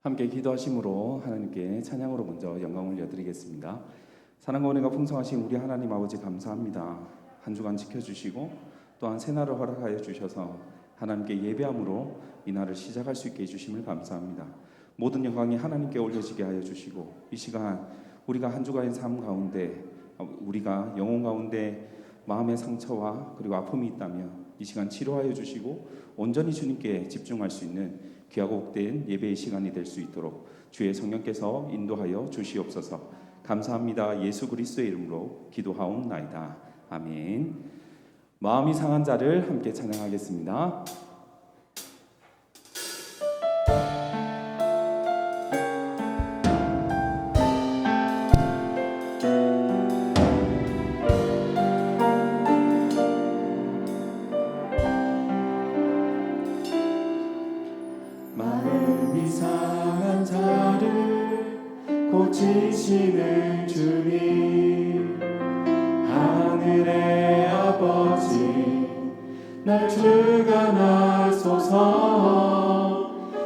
함께 기도하심으로 하나님께 찬양으로 먼저 영광을 올려드리겠습니다. 사랑과 은혜가 풍성하신 우리 하나님 아버지 감사합니다. 한 주간 지켜주시고 또한 새날을 허락하여 주셔서 하나님께 예배함으로 이 날을 시작할 수 있게 해주심을 감사합니다. 모든 영광이 하나님께 올려지게 하여 주시고 이 시간 우리가 한 주간의 삶 가운데 우리가 영혼 가운데 마음의 상처와 그리고 아픔이 있다면 이 시간 치료하여 주시고 온전히 주님께 집중할 수 있는 귀하고 복된 예배의 시간이 될 수 있도록 주의 성령께서 인도하여 주시옵소서. 감사합니다. 예수 그리스도의 이름으로 기도하옵나이다. 아멘. 마음이 상한 자를 함께 찬양하겠습니다. 마음이 상한 자를 고치시는 주님, 하늘의 아버지 날 주관하소서.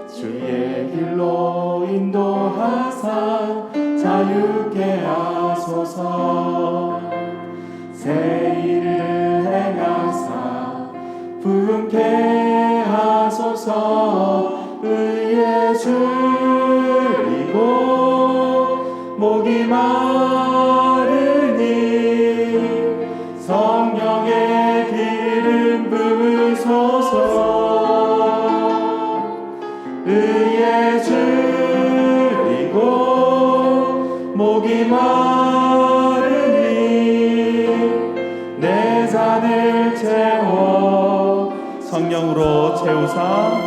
주의 길로 인도하사 자유케 하소서. 새 일을 행하사 부흥케 하소서. 의에 줄이고 목이 마르니 성령의 기름 부으소서. 의에 줄이고 목이 마르니 내 잔을 채워 성령으로 채우사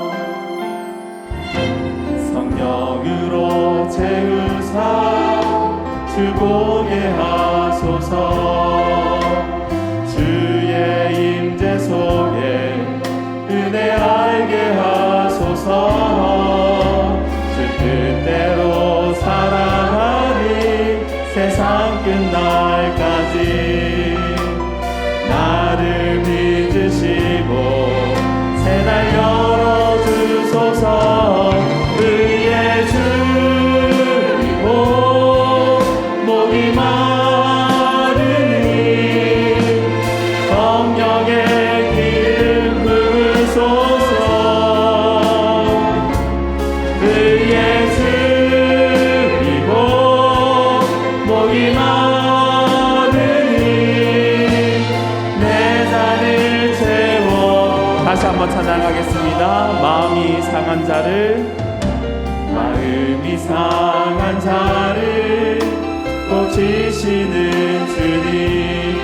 성령으로 채우사 주 보게 하소서. 주의 임재 속에 은혜 알게 하소서. 주 뜻대로 살아가리 세상 끝날까지. 나를 믿으시고 새날 열어주소서. 의에 줄이고 목이 마르니 성령의 기름 부으소서. 의에 줄이고 목이 마르니 내 잔을 채워. 다시 한번 찬양하겠습니다. 마음이 상한 자를 상한 자를 고치시는 주님,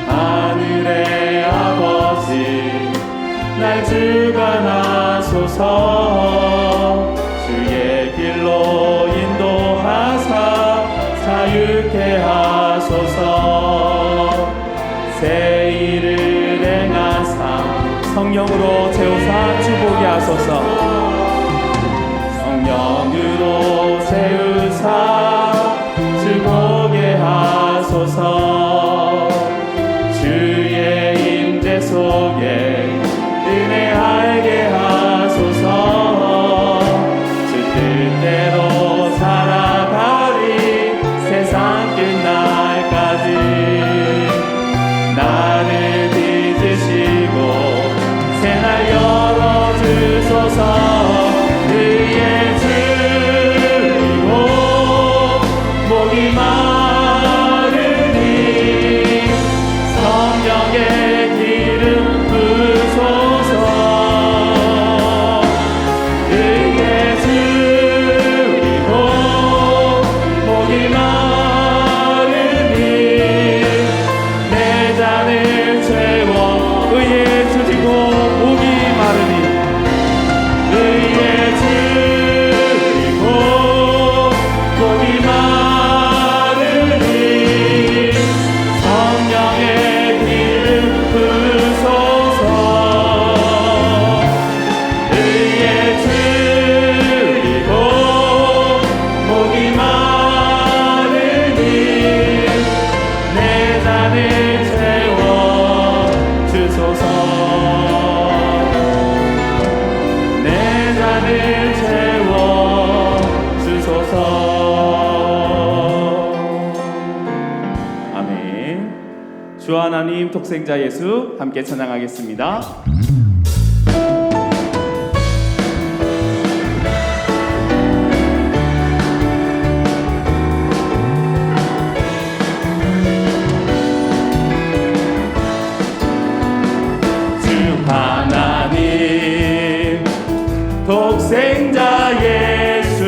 하늘의 아버지 날 주관하소서. 주의 길로 인도하사 자유케 하소서. 새 일을 행하사 성령으로 채우사 주보게 하소서. 성령으로 채우사 주 보게 하소서. 주의 임재 속에 은혜 알게 하소서. 주 뜻대로 살아가리 세상 끝날까지. 나를 빚으시고 새날 열어주소서. 주 하나님 독생자 예수 함께 찬양하겠습니다. 주 하나님 독생자 예수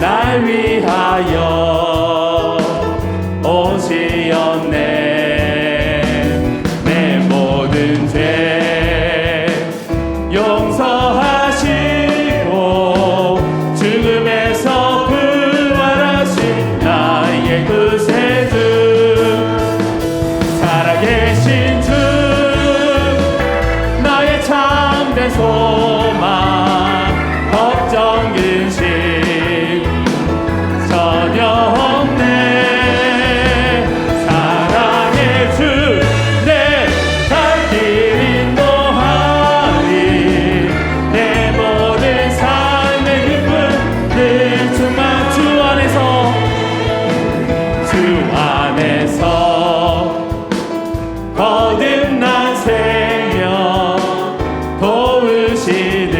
날 위하여 오시었네. 내 모든 죄 용서하시고 죽음에서 부활하신 나의 구세주 살아계신 주 나의 참된 소망 걱정 근심 전혀 없네. 사랑의 주 내 갈 길 인도하리. 내 모든 삶의 기쁨 늘 충만 주 안에서 거듭난 생명 도우시는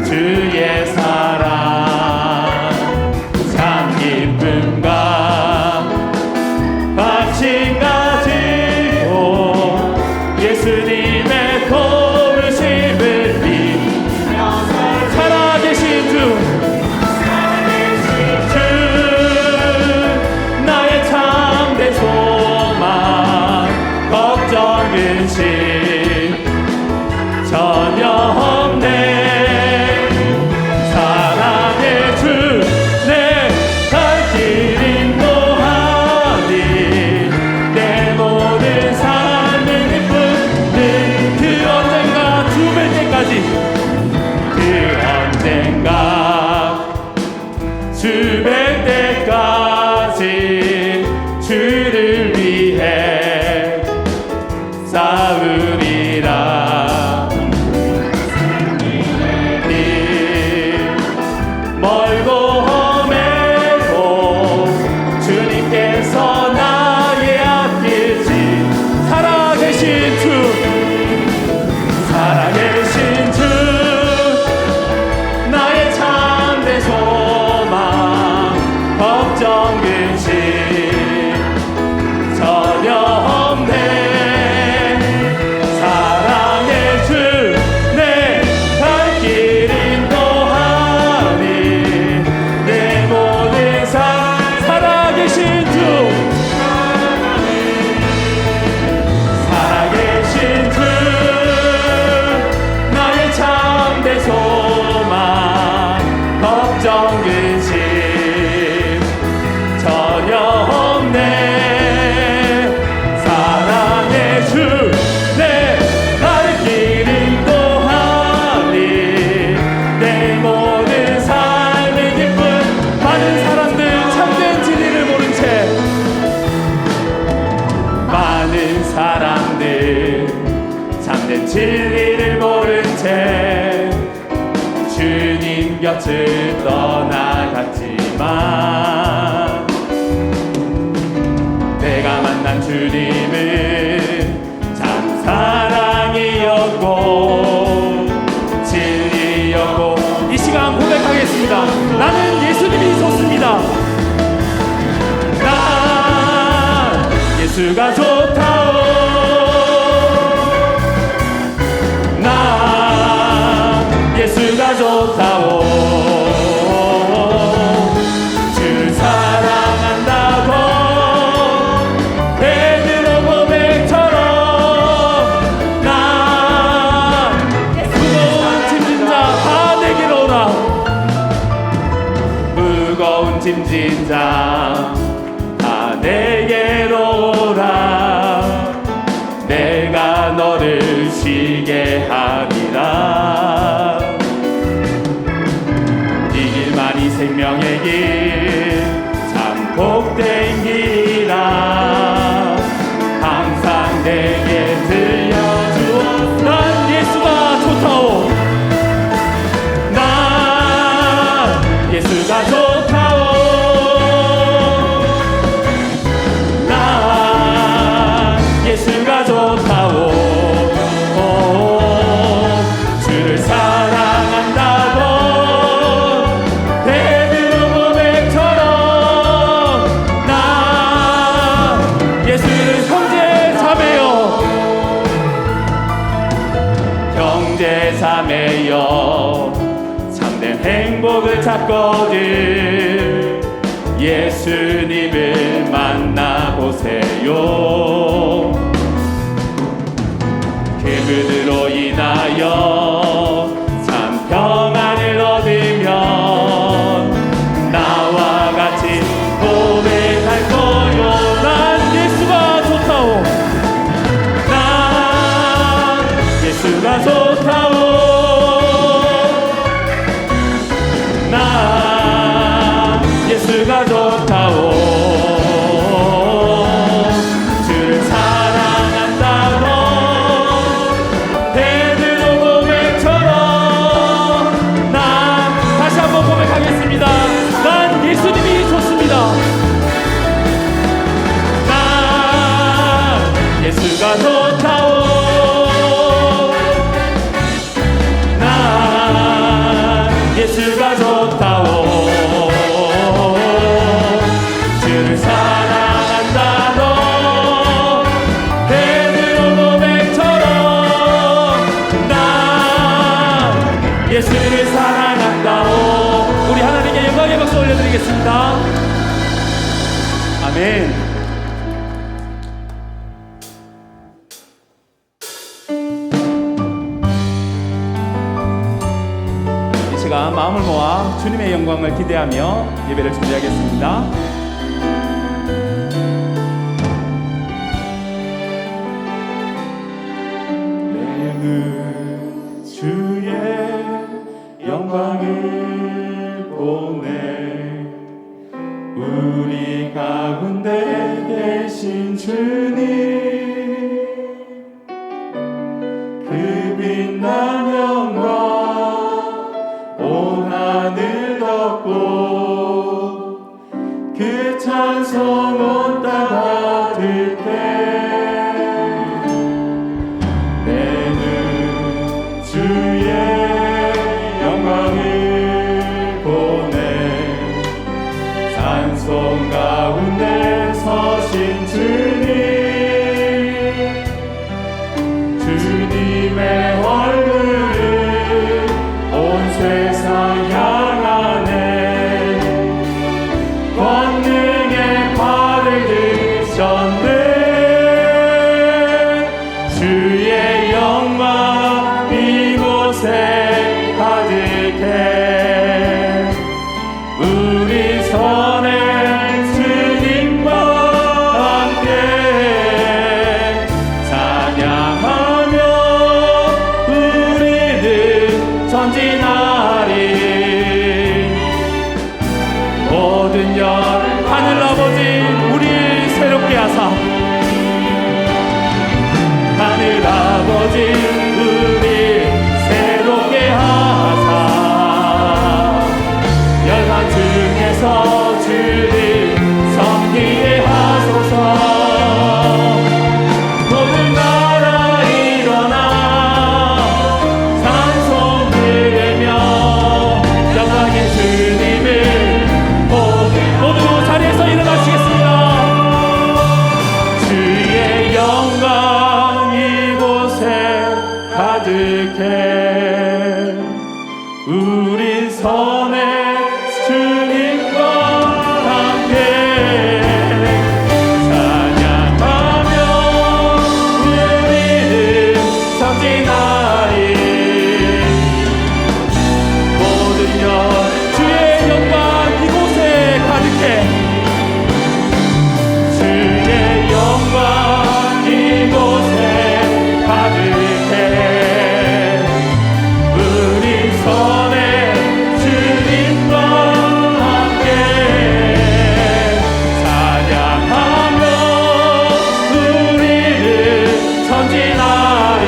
주의 사랑 참 기쁨과 박심 가지고 예수님의 도우심을 믿으며 살아계신 주 나의 참된 소망 걱정 근심 전혀 없네. 사랑의 주 내 갈 길 인도하리. 내 모든 삶의 기쁨 늘 그 언젠가 주 뵐 때까지 그 언젠가 주 뵐 때까지 주를 위해 싸우리라. 멀고 험해도 주님께서 나의 앞길 진 살아계신 주 살아계신 주 나의 참된 소망 걱정 근심 전혀 없네. 사랑의 주 내 갈 길 인도하리. 내 모든 삶 살아계신 주 살아계신 주 나의 참된 소망 걱정 근심 전혀 없네. 사랑의 주 내 갈 길 인도하리. 내 모든 삶의 기쁨 많은 사람들 참된 진리를 모른 채 많은 사람들 참된 진리를 모른 채 주님 곁을 떠나갔지만 내가 만난 주님은 참 사랑이었고 진리였고 이 시간 고백하겠습니다. 나는 예수님이 좋습니다. 난 예수가 좋다오. 난 예수가 좋다오. 주 사랑한다고 베드로 고백처럼 난 무거운 짐진 자 다 내게로 오라. 무거운 짐진 자 다 내게로 오라. 내가 너를 쉬게 하리라. 이 길만이 생명의 길 참 복된 길이라. 항상 내게 들려주어. 난 예수가 좋다오. 난 예수가 좋다오. 축복을 찾거든 예수님을 만나보세요. 그분으로 인하여 참 평안을 얻으면 나와 같이 고백할 거요. 난 예수가 좋다오. 난 예수가 좋다오. 난 예수가 좋다오. 주를 사랑한다고 베드로 고백처럼 난 다시 한번 고백하겠습니다. 난 예수님이 좋습니다. 난 예수가 좋다오. 난 예수가 좋다오. 주를 사랑한다고 베드로 고백처럼 난 예수를 사랑한다오. 우리 하나님께 영광의 박수 올려드리겠습니다. 아멘. 이 시간 마음을 모아 주님의 영광을 기대하며 예배를 준비하겠습니다. 내는 주의 영광을 보내 우리 가운데 계신 주님 그 빛난 영광 온 하늘 덮고 그 찬송 온 땅 가득해 내는 주의 영광을 보내 찬송 가운데 서신 주님의 얼굴을 온 세상 향하네 권능의 발을 드셨네 주의 영광 이곳에 가득해 우리 손에 주님과 함께 찬양하며 우리는 전진하리 모든 열 하늘아버지 우리 새롭게 하사 하늘아버지 우리 새롭게 하사 열방 중에서 주를 섬기게 하소서 모든 나라 일어나 찬송 부르며 영광의 주님을 모두 자리에서 일어나시겠습니다. 주의 영광 이곳에 가득해 우리 손에 주님과 함께 찬양하며 우리는 전진하리 모든 열 주의 영광 이곳에 가득해 주의 영광 이곳에 가득해 우리 손에 주님과 함께 찬양하며 우리는 전진하리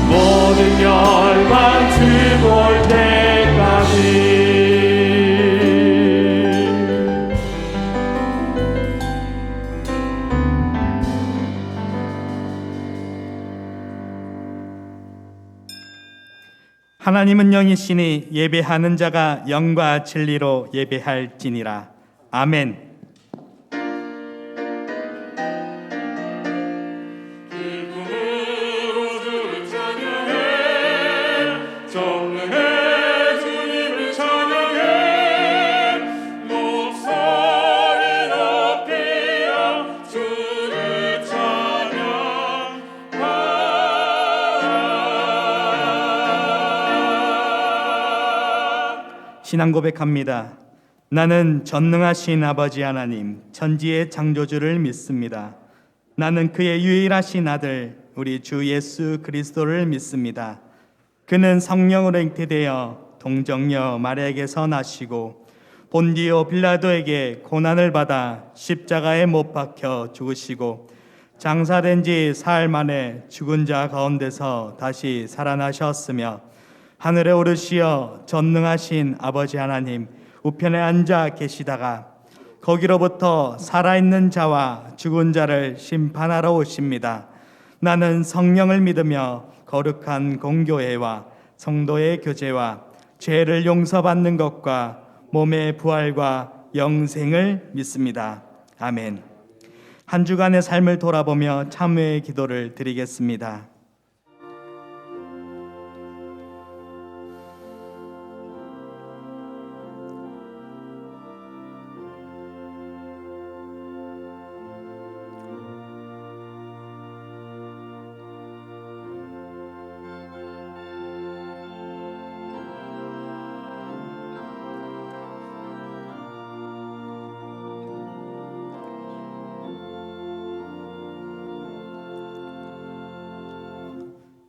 모든 열방 주볼 때까지 하나님은 영이시니 예배하는 자가 영과 진리로 예배할지니라. 아멘. 기쁨으로 주를 찬양해 정능해 신앙 고백합니다. 나는 전능하신 아버지 하나님, 천지의 창조주를 믿습니다. 나는 그의 유일하신 아들, 우리 주 예수 그리스도를 믿습니다. 그는 성령으로 잉태되어 동정녀 마리아에게서 나시고 본디오 빌라도에게 고난을 받아 십자가에 못 박혀 죽으시고 장사된 지 사흘 만에 죽은 자 가운데서 다시 살아나셨으며 하늘에 오르시어 전능하신 아버지 하나님 우편에 앉아 계시다가 거기로부터 살아있는 자와 죽은 자를 심판하러 오십니다. 나는 성령을 믿으며 거룩한 공교회와 성도의 교제와 죄를 용서받는 것과 몸의 부활과 영생을 믿습니다. 아멘. 한 주간의 삶을 돌아보며 참회의 기도를 드리겠습니다.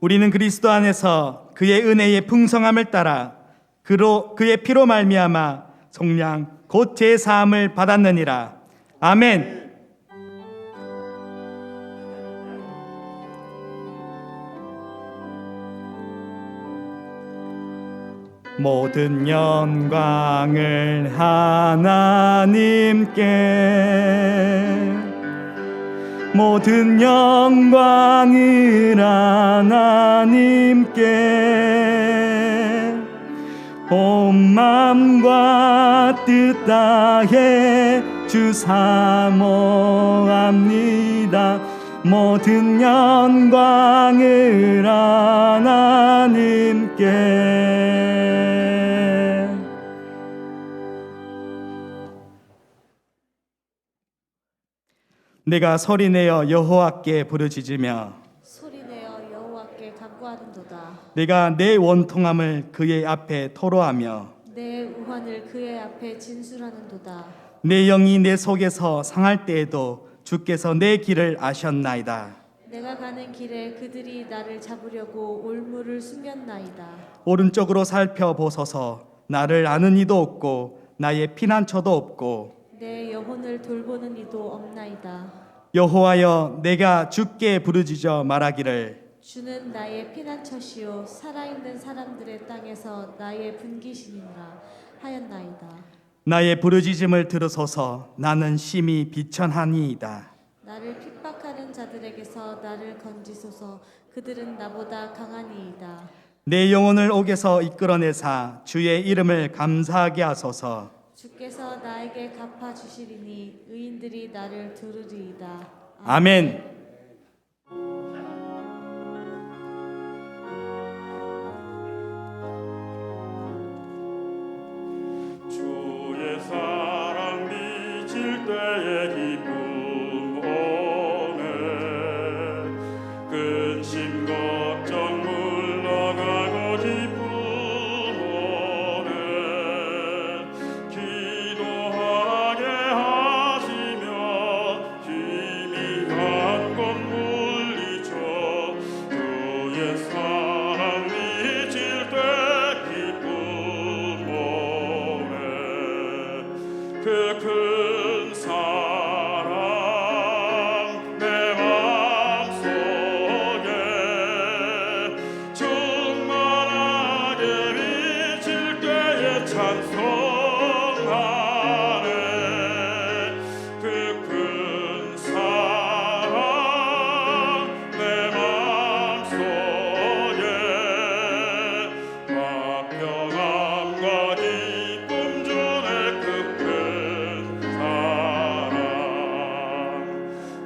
우리는 그리스도 안에서 그의 은혜의 풍성함을 따라 그의 피로 말미암아 속량 곧 제 사함을 받았느니라. 아멘. 모든 영광을 하나님께, 모든 영광을 하나님께, 온 맘과 뜻 다해 주 사모합니다. 모든 영광을 하나님께. 내가 소리내어 여호와께 부르짖으며 소리내어 여호와께 간구하는도다. 내가 내 원통함을 그의 앞에 토로하며 내 우환을 그의 앞에 진술하는도다. 내 영이 내 속에서 상할 때에도 주께서 내 길을 아셨나이다. 내가 가는 길에 그들이 나를 잡으려고 올무를 숨겼나이다. 오른쪽으로 살펴보소서. 나를 아는 이도 없고 나의 피난처도 없고 내 영혼을 돌보는 이도 없나이다. 여호와여, 내가 주께 부르짖어 말하기를 주는 나의 피난처시요 살아있는 사람들의 땅에서 나의 분기신이라 하였나이다. 나의 부르짖음을 들으소서. 나는 심히 비천하니이다. 나를 핍박하는 자들에게서 나를 건지소서. 그들은 나보다 강하니이다. 내 영혼을 옥에서 이끌어내사 주의 이름을 감사하게 하소서. 주께서 나에게 갚아주시리니 의인들이 나를 들으리이다. 아멘. 주의 사랑 미칠 때에 기쁨 오네. 근심 걱정 물러가고 기쁨 오네. 기도하게 하시며 희미한 것 물리쳐 주의 사랑 미칠 때 기쁨 오네. 그 큰 사랑 내 맘속에 충만하게 비칠 때에 찬송하네. 그 큰 사랑 내 맘속에 화평함과 기쁨 주네. 그 큰 사랑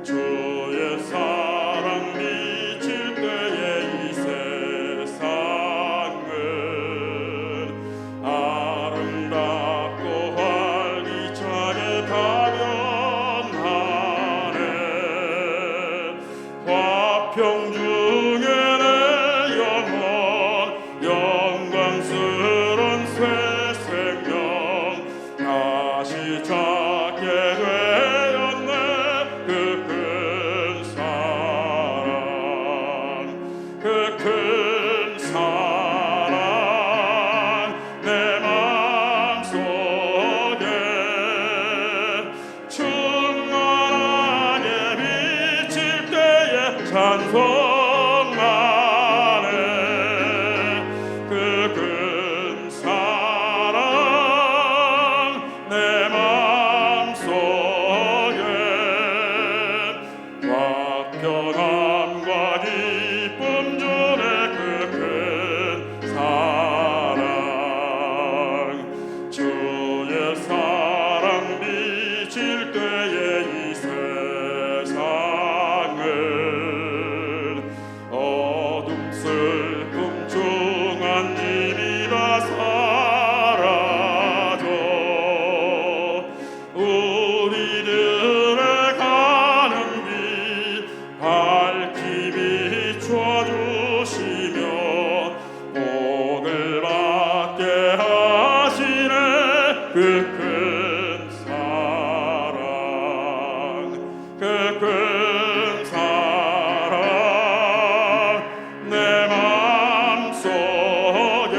주의 사랑 미칠 때에 이 세상은 아름답고 활기차게 다변하네. 화평 중에 내 영혼 영광스런 새 생명 그 큰 사랑 내 맘속에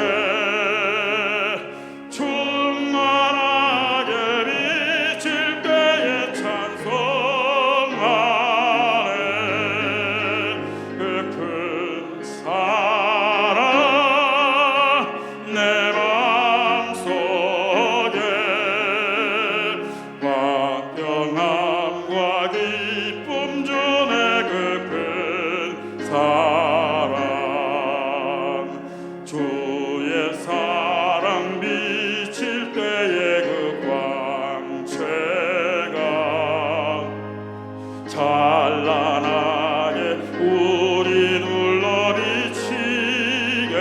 충만하게 비칠 때에 찬송하네. 그 큰 사랑 내 맘속에 화평함과 기쁨 주네. 그 큰 사랑 주의 사랑 비칠 때의 그 광채가 찬란하게 우리 눌러 비치겠네.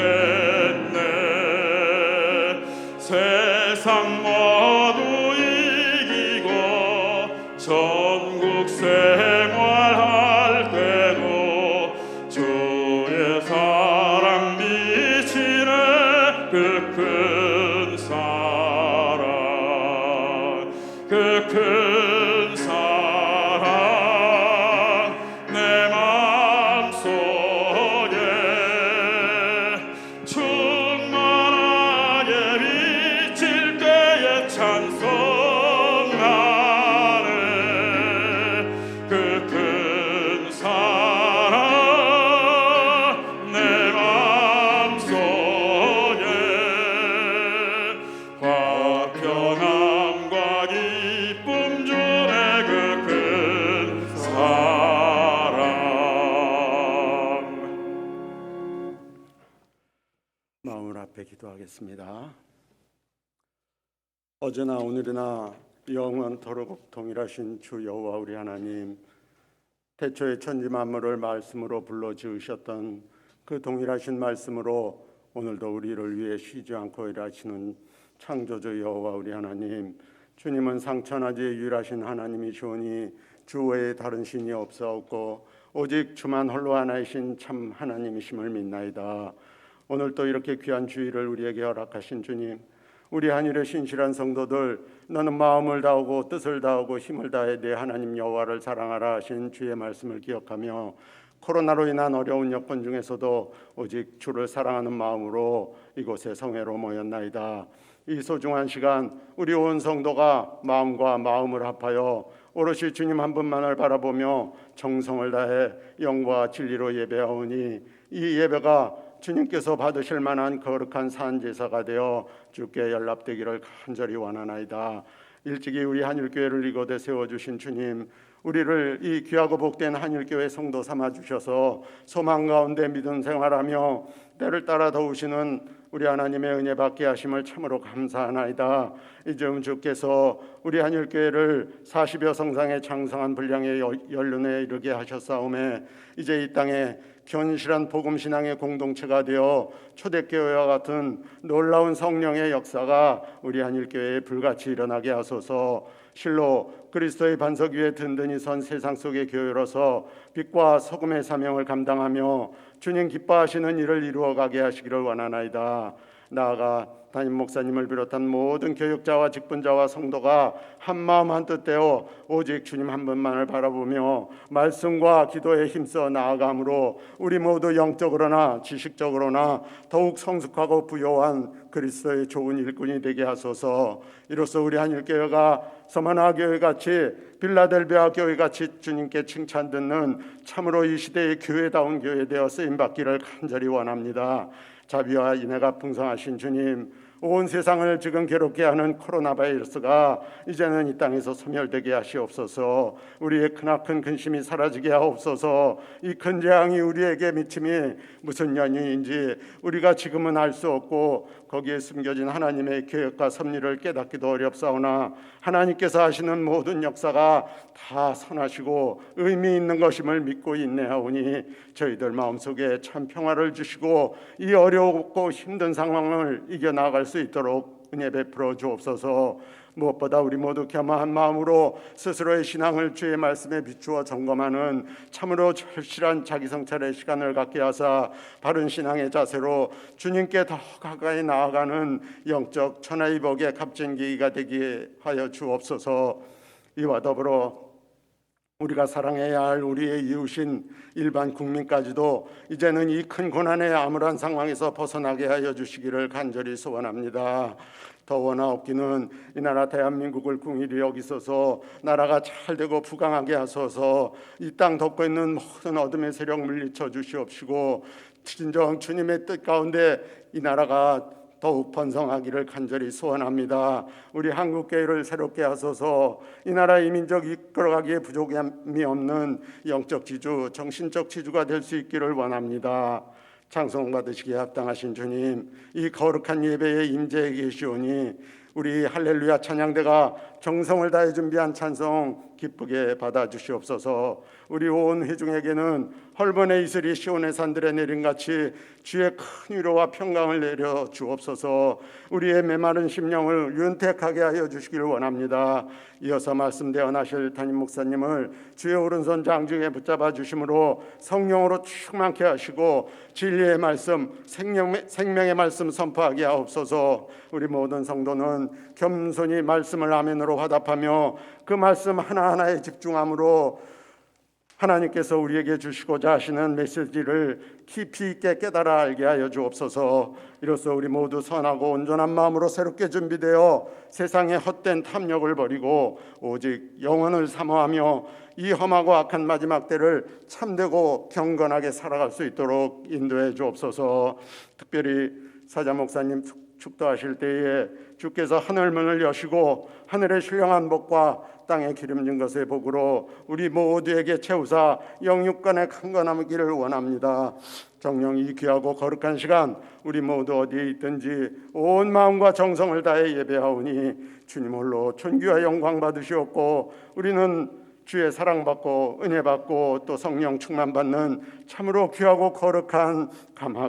세상 모두 이기고 전국 생활할 때도 주의 사랑 비치네. 그 큰 사랑 그 큰 사랑 내 맘속에 충만하게 비칠 때에 찬송하네. 그 큰 사랑 내 맘속에 화평함과 기쁨 주네. 그 큰 사랑. 마음을 앞에 기도하겠습니다. 어제나 오늘이나 영원토록 동일하신 주 여호와 우리 하나님, 태초에 천지 만물을 말씀으로 불러 지으셨던 그 동일하신 말씀으로 오늘도 우리를 위해 쉬지 않고 일하시는 창조주 여호와 우리 하나님, 주님은 상천하지 유일하신 하나님이시오니 주 외에 다른 신이 없사옵고 오직 주만 홀로 하나이신 참 하나님이심을 믿나이다. 오늘 또 이렇게 귀한 주일을 우리에게 허락하신 주님, 우리 한일의 신실한 성도들, 너는 마음을 다하고 뜻을 다하고 힘을 다해 내 하나님 여호와를 사랑하라 하신 주의 말씀을 기억하며 코로나로 인한 어려운 여건 중에서도 오직 주를 사랑하는 마음으로 이곳에 성회로 모였나이다. 이 소중한 시간 우리 온 성도가 마음과 마음을 합하여 오롯이 주님 한 분만을 바라보며 정성을 다해 영과 진리로 예배하오니 이 예배가 주님께서 받으실 만한 거룩한 산제사가 되어 주께 연락되기를 간절히 원하나이다. 일찍이 우리 한일교회를 이곳에 세워주신 주님, 우리를 이 귀하고 복된 한일교회 성도 삼아주셔서 소망 가운데 믿음 생활하며 때를 따라 도우시는 우리 하나님의 은혜 받게 하심을 참으로 감사하나이다. 이제 주께서 우리 한일교회를 40여 성상의 장성한 분량의 연륜에 이르게 하셨사오매 이제 이 땅에 견실한 복음신앙의 공동체가 되어 초대교회와 같은 놀라운 성령의 역사가 우리 한일교회에 불같이 일어나게 하소서. 실로 그리스도의 반석 위에 든든히 선 세상 속의 교회로서 빛과 소금의 사명을 감당하며 주님 기뻐하시는 일을 이루어가게 하시기를 원하나이다. 나아가 담임 목사님을 비롯한 모든 교육자와 직분자와 성도가 한마음 한뜻 되어 오직 주님 한 분만을 바라보며 말씀과 기도에 힘써 나아감으로 우리 모두 영적으로나 지식적으로나 더욱 성숙하고 부요한 그리스도의 좋은 일꾼이 되게 하소서. 이로써 우리 한일교회가 서머나 교회같이 빌라델비아 교회같이 주님께 칭찬 듣는 참으로 이 시대의 교회다운 교회 되어 쓰임받기를 간절히 원합니다. 자비와 인애가 풍성하신 주님, 온 세상을 지금 괴롭게 하는 코로나 바이러스가 이제는 이 땅에서 소멸되게 하시옵소서. 우리의 크나큰 근심이 사라지게 하옵소서. 이 큰 재앙이 우리에게 미침이 무슨 연유인지 우리가 지금은 알 수 없고 거기에 숨겨진 하나님의 계획과 섭리를 깨닫기도 어렵사오나 하나님께서 하시는 모든 역사가 다 선하시고 의미 있는 것임을 믿고 인내하오니 저희들 마음속에 참 평화를 주시고 이 어렵고 힘든 상황을 이겨나갈 수 있도록 은혜 베풀어 주옵소서. 무엇보다 우리 모두 겸허한 마음으로 스스로의 신앙을 주의 말씀에 비추어 점검하는 참으로 절실한 자기 성찰의 시간을 갖게 하사 바른 신앙의 자세로 주님께 더 가까이 나아가는 영적 천하의 복의 값진 계기가 되게 하여 주옵소서. 이와 더불어 우리가 사랑해야 할 우리의 이웃인 일반 국민까지도 이제는 이 큰 고난의 암울한 상황에서 벗어나게 하여 주시기를 간절히 소원합니다. 더 원하옵기는 이 나라 대한민국을 궁일이 여기소서, 나라가 잘 되고 부강하게 하소서, 이 땅 덮고 있는 모든 어둠의 세력 물리쳐 주시옵시고, 진정 주님의 뜻 가운데 이 나라가 더욱 번성하기를 간절히 소원합니다. 우리 한국교회를 새롭게 하소서, 이 나라 이민족 이끌어가기에 부족함이 없는 영적 지주, 정신적 지주가 될 수 있기를 원합니다. 찬송받으시기에 합당하신 주님, 이 거룩한 예배에 임재해 계시오니 우리 할렐루야 찬양대가 정성을 다해 준비한 찬송 기쁘게 받아주시옵소서. 우리 온 회중에게는 헐번의 이슬이 시온의 산들에 내린같이 주의 큰 위로와 평강을 내려 주옵소서. 우리의 메마른 심령을 윤택하게 하여 주시기를 원합니다. 이어서 말씀 대언하실 담임 목사님을 주의 오른손 장중에 붙잡아 주심으로 성령으로 충만케 하시고 진리의 말씀, 생명의 말씀 선포하게 하옵소서. 우리 모든 성도는 겸손히 말씀을 아멘으로 화답하며 그 말씀 하나하나에 집중함으로 하나님께서 우리에게 주시고자 하시는 메시지를 깊이 있게 깨달아 알게 하여 주옵소서. 이로써 우리 모두 선하고 온전한 마음으로 새롭게 준비되어 세상의 헛된 탐욕을 버리고 오직 영혼을 사모하며 이 험하고 악한 마지막 때를 참되고 경건하게 살아갈 수 있도록 인도해 주옵소서. 특별히 사자 목사님 축도하실 때에 주께서 하늘 문을 여시고 하늘의 신령한 복과 땅에 기름진 것의 복으로 우리 모두에게 채우사 영육간에 강건함이기를 원합니다. 정녕 이 귀하고 거룩한 시간 우리 모두 어디에 있든지 온 마음과 정성을 다해 예배하오니 주님 홀로 존귀와 영광 받으시옵고 우리는 주의 사랑받고 은혜받고 또 성령 충만받는 참으로 귀하고 거룩한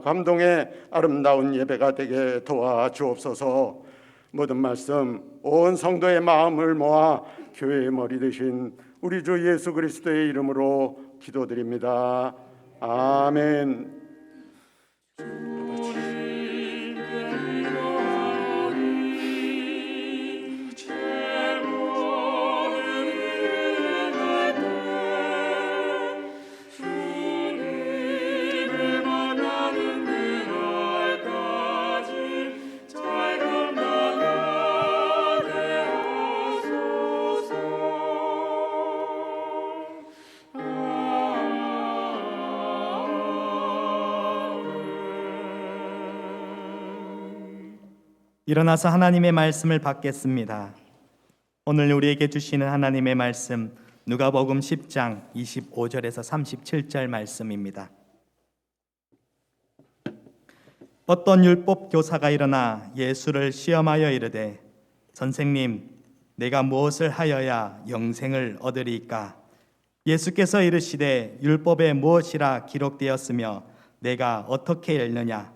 감동의 아름다운 예배가 되게 도와주옵소서. 모든 말씀 온 성도의 마음을 모아 교회의 머리 되신 우리 주 예수 그리스도의 이름으로 기도드립니다. 아멘. 일어나서 하나님의 말씀을 받겠습니다. 오늘 우리에게 주시는 하나님의 말씀 누가복음 10장 25절에서 37절 말씀입니다. 어떤 율법 교사가 일어나 예수를 시험하여 이르되 선생님 내가 무엇을 하여야 영생을 얻으리이까? 예수께서 이르시되 율법에 무엇이라 기록되었으며 내가 어떻게 읽느냐?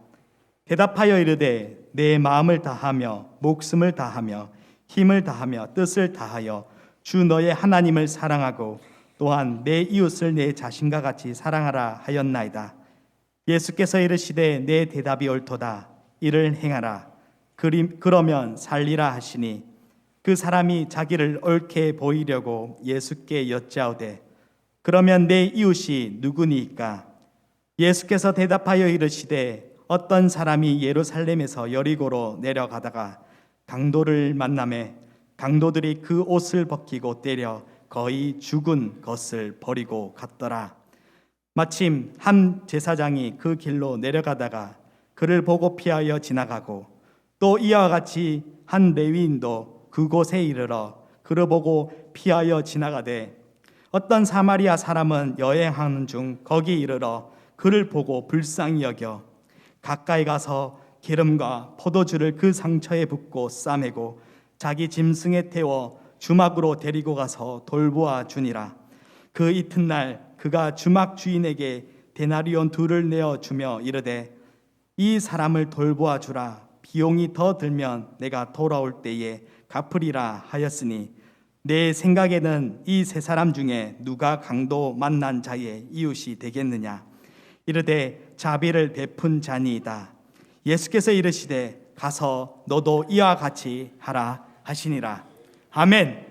대답하여 이르되 내 마음을 다하며 목숨을 다하며 힘을 다하며 뜻을 다하여 주 너의 하나님을 사랑하고 또한 내 이웃을 내 자신과 같이 사랑하라 하였나이다. 예수께서 이르시되 내 대답이 옳도다. 이를 행하라. 그러면 살리라 하시니 그 사람이 자기를 옳게 보이려고 예수께 여짜오되 그러면 내 이웃이 누구니이까? 예수께서 대답하여 이르시되 어떤 사람이 예루살렘에서 여리고로 내려가다가 강도를 만나매 강도들이 그 옷을 벗기고 때려 거의 죽은 것을 버리고 갔더라. 마침 한 제사장이 그 길로 내려가다가 그를 보고 피하여 지나가고 또 이와 같이 한 레위인도 그곳에 이르러 그를 보고 피하여 지나가되 어떤 사마리아 사람은 여행하는 중 거기 이르러 그를 보고 불쌍히 여겨 가까이 가서 기름과 포도주를 그 상처에 붓고 싸매고 자기 짐승에 태워 주막으로 데리고 가서 돌보아 주니라. 그 이튿날 그가 주막 주인에게 데나리온 2를 내어 주며 이르되 이 사람을 돌보아 주라. 비용이 더 들면 내가 돌아올 때에 갚으리라 하였으니 내 생각에는 이 세 사람 중에 누가 강도 만난 자의 이웃이 되겠느냐? 이르되 자비를 베푼 자니이다. 예수께서 이르시되 가서 너도 이와 같이 하라 하시니라. 아멘.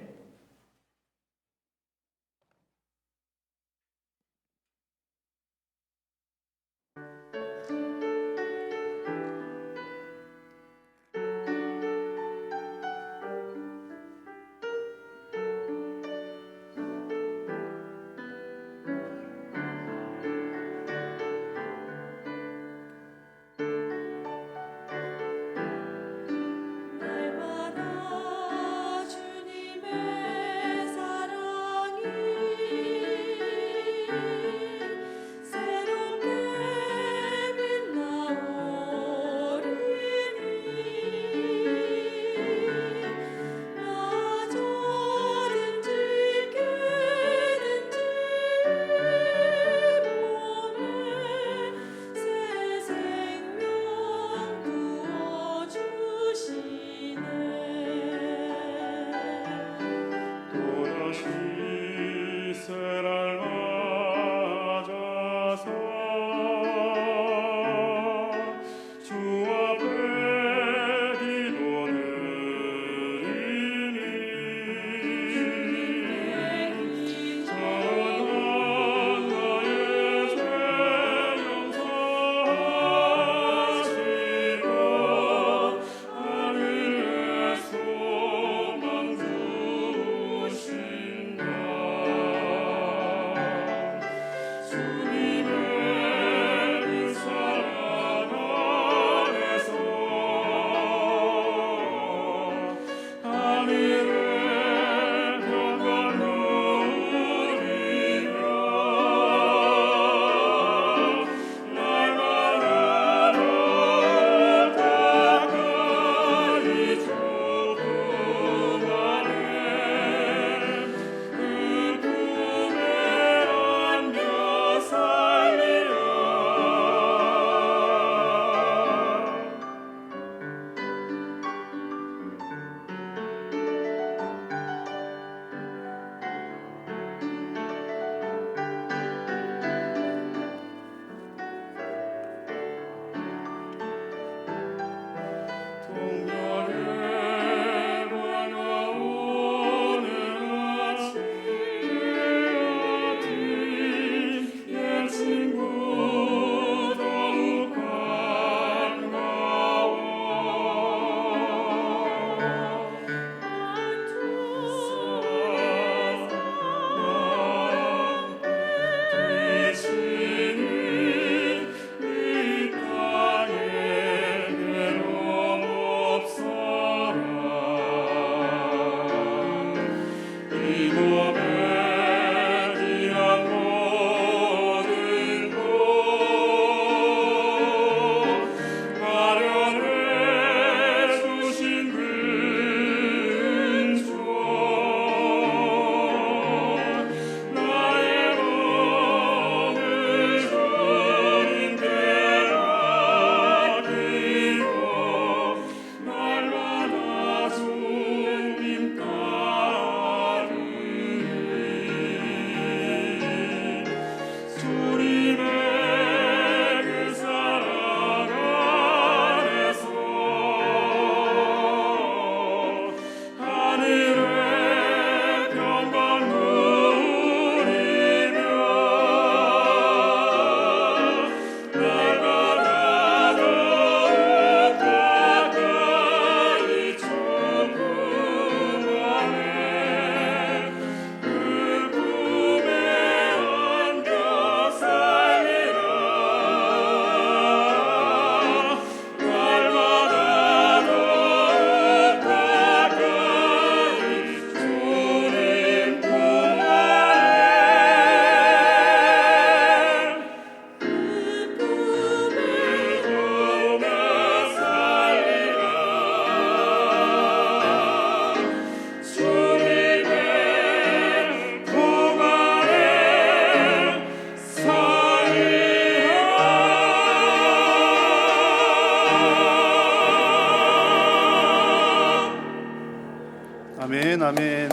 아멘.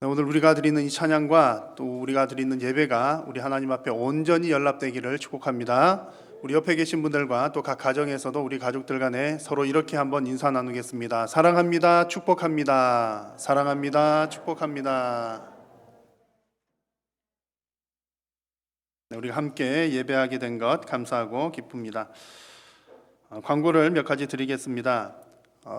네, 오늘 우리가 드리는 이 찬양과 또 우리가 드리는 예배가 우리 하나님 앞에 온전히 연락되기를 축복합니다. 우리 옆에 계신 분들과 또 각 가정에서도 우리 가족들 간에 서로 이렇게 한번 인사 나누겠습니다. 사랑합니다. 축복합니다. 사랑합니다. 축복합니다. 네, 우리가 함께 예배하게 된 것 감사하고 기쁩니다. 광고를 몇 가지 드리겠습니다.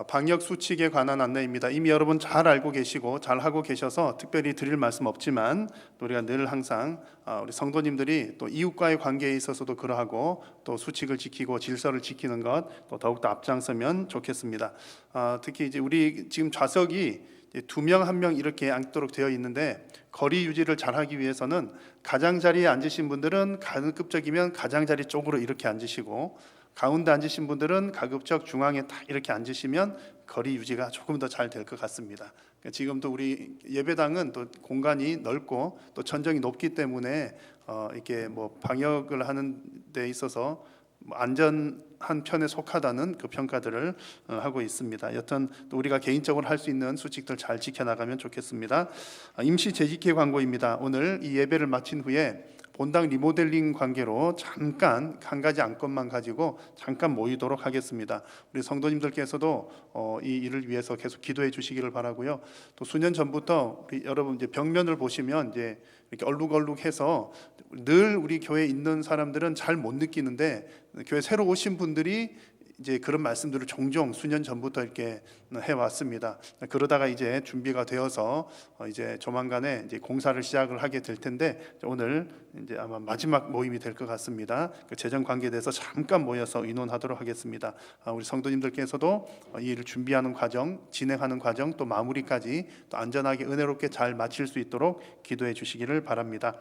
방역 수칙에 관한 안내입니다. 이미 여러분 잘 알고 계시고 잘 하고 계셔서 특별히 드릴 말씀 없지만 또 우리가 늘 항상 우리 성도님들이 또 이웃과의 관계에 있어서도 그러하고 또 수칙을 지키고 질서를 지키는 것 또 더욱더 앞장서면 좋겠습니다. 특히 이제 우리 지금 좌석이 2명 1명 이렇게 앉도록 되어 있는데 거리 유지를 잘하기 위해서는 가장자리에 앉으신 분들은 가급적이면 가장자리 쪽으로 이렇게 앉으시고 가운데 앉으신 분들은 가급적 중앙에 딱 이렇게 앉으시면 거리 유지가 조금 더 잘 될 것 같습니다. 지금도 우리 예배당은 또 공간이 넓고 또 천정이 높기 때문에 이렇게 뭐 방역을 하는 데 있어서 안전한 편에 속하다는 그 평가들을 하고 있습니다. 여튼 또 우리가 개인적으로 할 수 있는 수칙들 잘 지켜나가면 좋겠습니다. 임시 재직회 광고입니다. 오늘 이 예배를 마친 후에 본당 리모델링 관계로 잠깐 한 가지 안건만 가지고 잠깐 모이도록 하겠습니다. 우리 성도님들께서도 이 일을 위해서 계속 기도해 주시기를 바라고요. 또 수년 전부터 우리 여러분 이제 벽면을 보시면 이제 이렇게 얼룩얼룩해서 늘 우리 교회에 있는 사람들은 잘 못 느끼는데 교회 새로 오신 분들이 이제 그런 말씀들을 종종 수년 전부터 이렇게 해왔습니다. 그러다가 이제 준비가 되어서 이제 조만간에 이제 공사를 시작을 하게 될 텐데 오늘 이제 아마 마지막 모임이 될 것 같습니다. 그 재정 관계에 대해서 잠깐 모여서 의논하도록 하겠습니다. 우리 성도님들께서도 이 일을 준비하는 과정, 진행하는 과정, 또 마무리까지 또 안전하게 은혜롭게 잘 마칠 수 있도록 기도해 주시기를 바랍니다.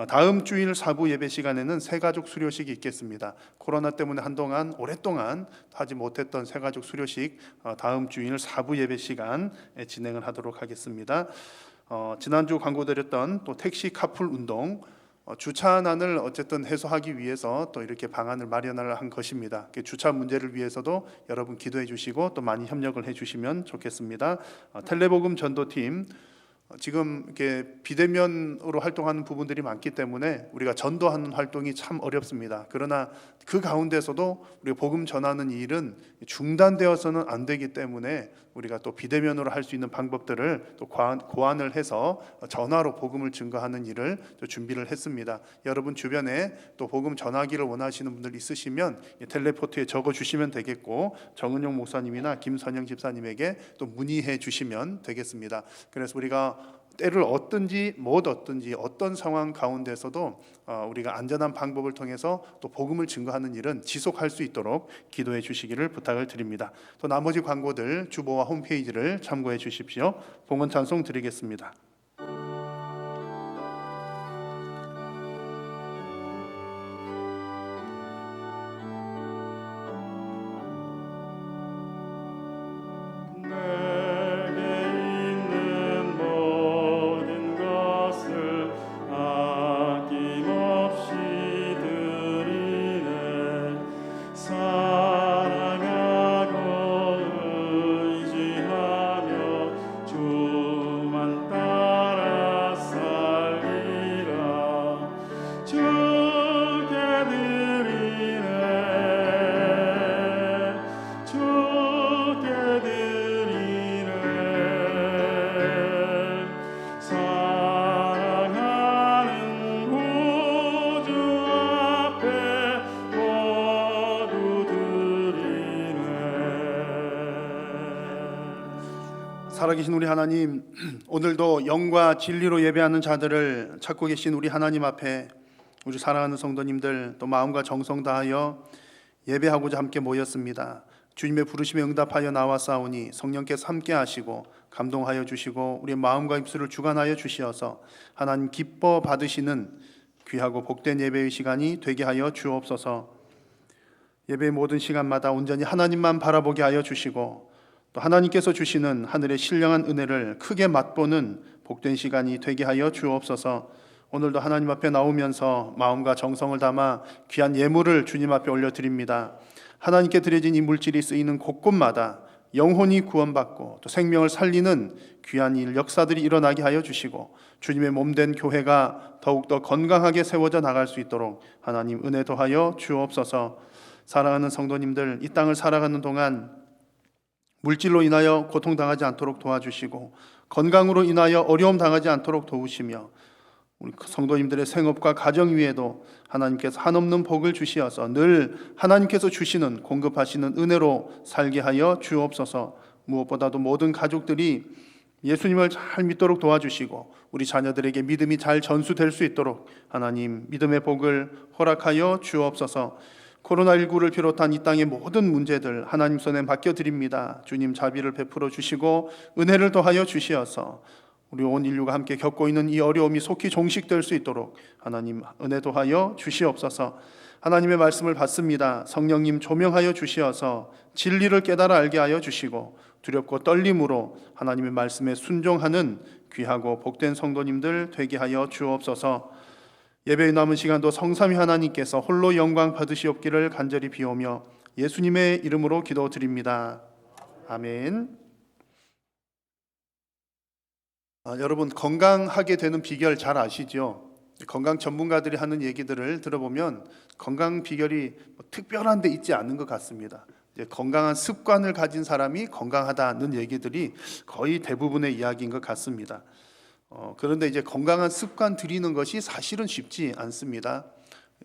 다음 주일 사부 예배 시간에는 새가족 수료식이 있겠습니다. 코로나 때문에 한동안 오랫동안 하지 못했던 새가족 수료식 다음 주일 사부 예배 시간에 진행을 하도록 하겠습니다. 지난주 광고드렸던 또 택시 카풀 운동 주차난을 어쨌든 해소하기 위해서 또 이렇게 방안을 마련을 한 것입니다. 주차 문제를 위해서도 여러분 기도해 주시고 또 많이 협력을 해 주시면 좋겠습니다. 텔레복음 전도팀 지금 이렇게 비대면으로 활동하는 부분들이 많기 때문에 우리가 전도하는 활동이 참 어렵습니다. 그러나 그 가운데서도 우리가 복음 전하는 일은 중단되어서는 안 되기 때문에 우리가 또 비대면으로 할 수 있는 방법들을 또 고안을 해서 전화로 복음을 증거하는 일을 또 준비를 했습니다. 여러분 주변에 또 복음 전하기를 원하시는 분들 있으시면 텔레포트에 적어 주시면 되겠고 정은용 목사님이나 김선영 집사님에게 또 문의해 주시면 되겠습니다. 그래서 우리가 때를 얻든지 못 얻든지 어떤 상황 가운데서도 우리가 안전한 방법을 통해서 또 복음을 증거하는 일은 지속할 수 있도록 기도해 주시기를 부탁을 드립니다. 또 나머지 광고들 주보와 홈페이지를 참고해 주십시오. 봉헌 찬송 드리겠습니다. 살아계신 우리 하나님, 오늘도 영과 진리로 예배하는 자들을 찾고 계신 우리 하나님 앞에 우리 사랑하는 성도님들 또 마음과 정성 다하여 예배하고자 함께 모였습니다. 주님의 부르심에 응답하여 나왔사오니 성령께서 함께 하시고 감동하여 주시고 우리의 마음과 입술을 주관하여 주시어서 하나님 기뻐 받으시는 귀하고 복된 예배의 시간이 되게 하여 주옵소서. 예배의 모든 시간마다 온전히 하나님만 바라보게 하여 주시고 또 하나님께서 주시는 하늘의 신령한 은혜를 크게 맛보는 복된 시간이 되게 하여 주옵소서. 오늘도 하나님 앞에 나오면서 마음과 정성을 담아 귀한 예물을 주님 앞에 올려드립니다. 하나님께 드려진 이 물질이 쓰이는 곳곳마다 영혼이 구원받고 또 생명을 살리는 귀한 일, 역사들이 일어나게 하여 주시고 주님의 몸된 교회가 더욱더 건강하게 세워져 나갈 수 있도록 하나님 은혜 더하여 주옵소서. 사랑하는 성도님들, 이 땅을 살아가는 동안 물질로 인하여 고통당하지 않도록 도와주시고 건강으로 인하여 어려움 당하지 않도록 도우시며 우리 성도님들의 생업과 가정 위에도 하나님께서 한없는 복을 주시어서 늘 하나님께서 주시는 공급하시는 은혜로 살게 하여 주옵소서. 무엇보다도 모든 가족들이 예수님을 잘 믿도록 도와주시고 우리 자녀들에게 믿음이 잘 전수될 수 있도록 하나님 믿음의 복을 허락하여 주옵소서. 코로나19를 비롯한 이 땅의 모든 문제들 하나님 손에 맡겨드립니다. 주님 자비를 베풀어 주시고 은혜를 더하여 주시어서 우리 온 인류가 함께 겪고 있는 이 어려움이 속히 종식될 수 있도록 하나님 은혜 더하여 주시옵소서. 하나님의 말씀을 받습니다. 성령님 조명하여 주시어서 진리를 깨달아 알게 하여 주시고 두렵고 떨림으로 하나님의 말씀에 순종하는 귀하고 복된 성도님들 되게 하여 주옵소서. 예배의 남은 시간도 성삼위 하나님께서 홀로 영광 받으시옵기를 간절히 비오며 예수님의 이름으로 기도드립니다. 아멘. 여러분 건강하게 되는 비결 잘 아시죠? 건강 전문가들이 하는 얘기들을 들어보면 건강 비결이 특별한 데 있지 않은 것 같습니다. 건강한 습관을 가진 사람이 건강하다는 얘기들이 거의 대부분의 이야기인 것 같습니다. 그런데 이제 건강한 습관 들이는 것이 사실은 쉽지 않습니다.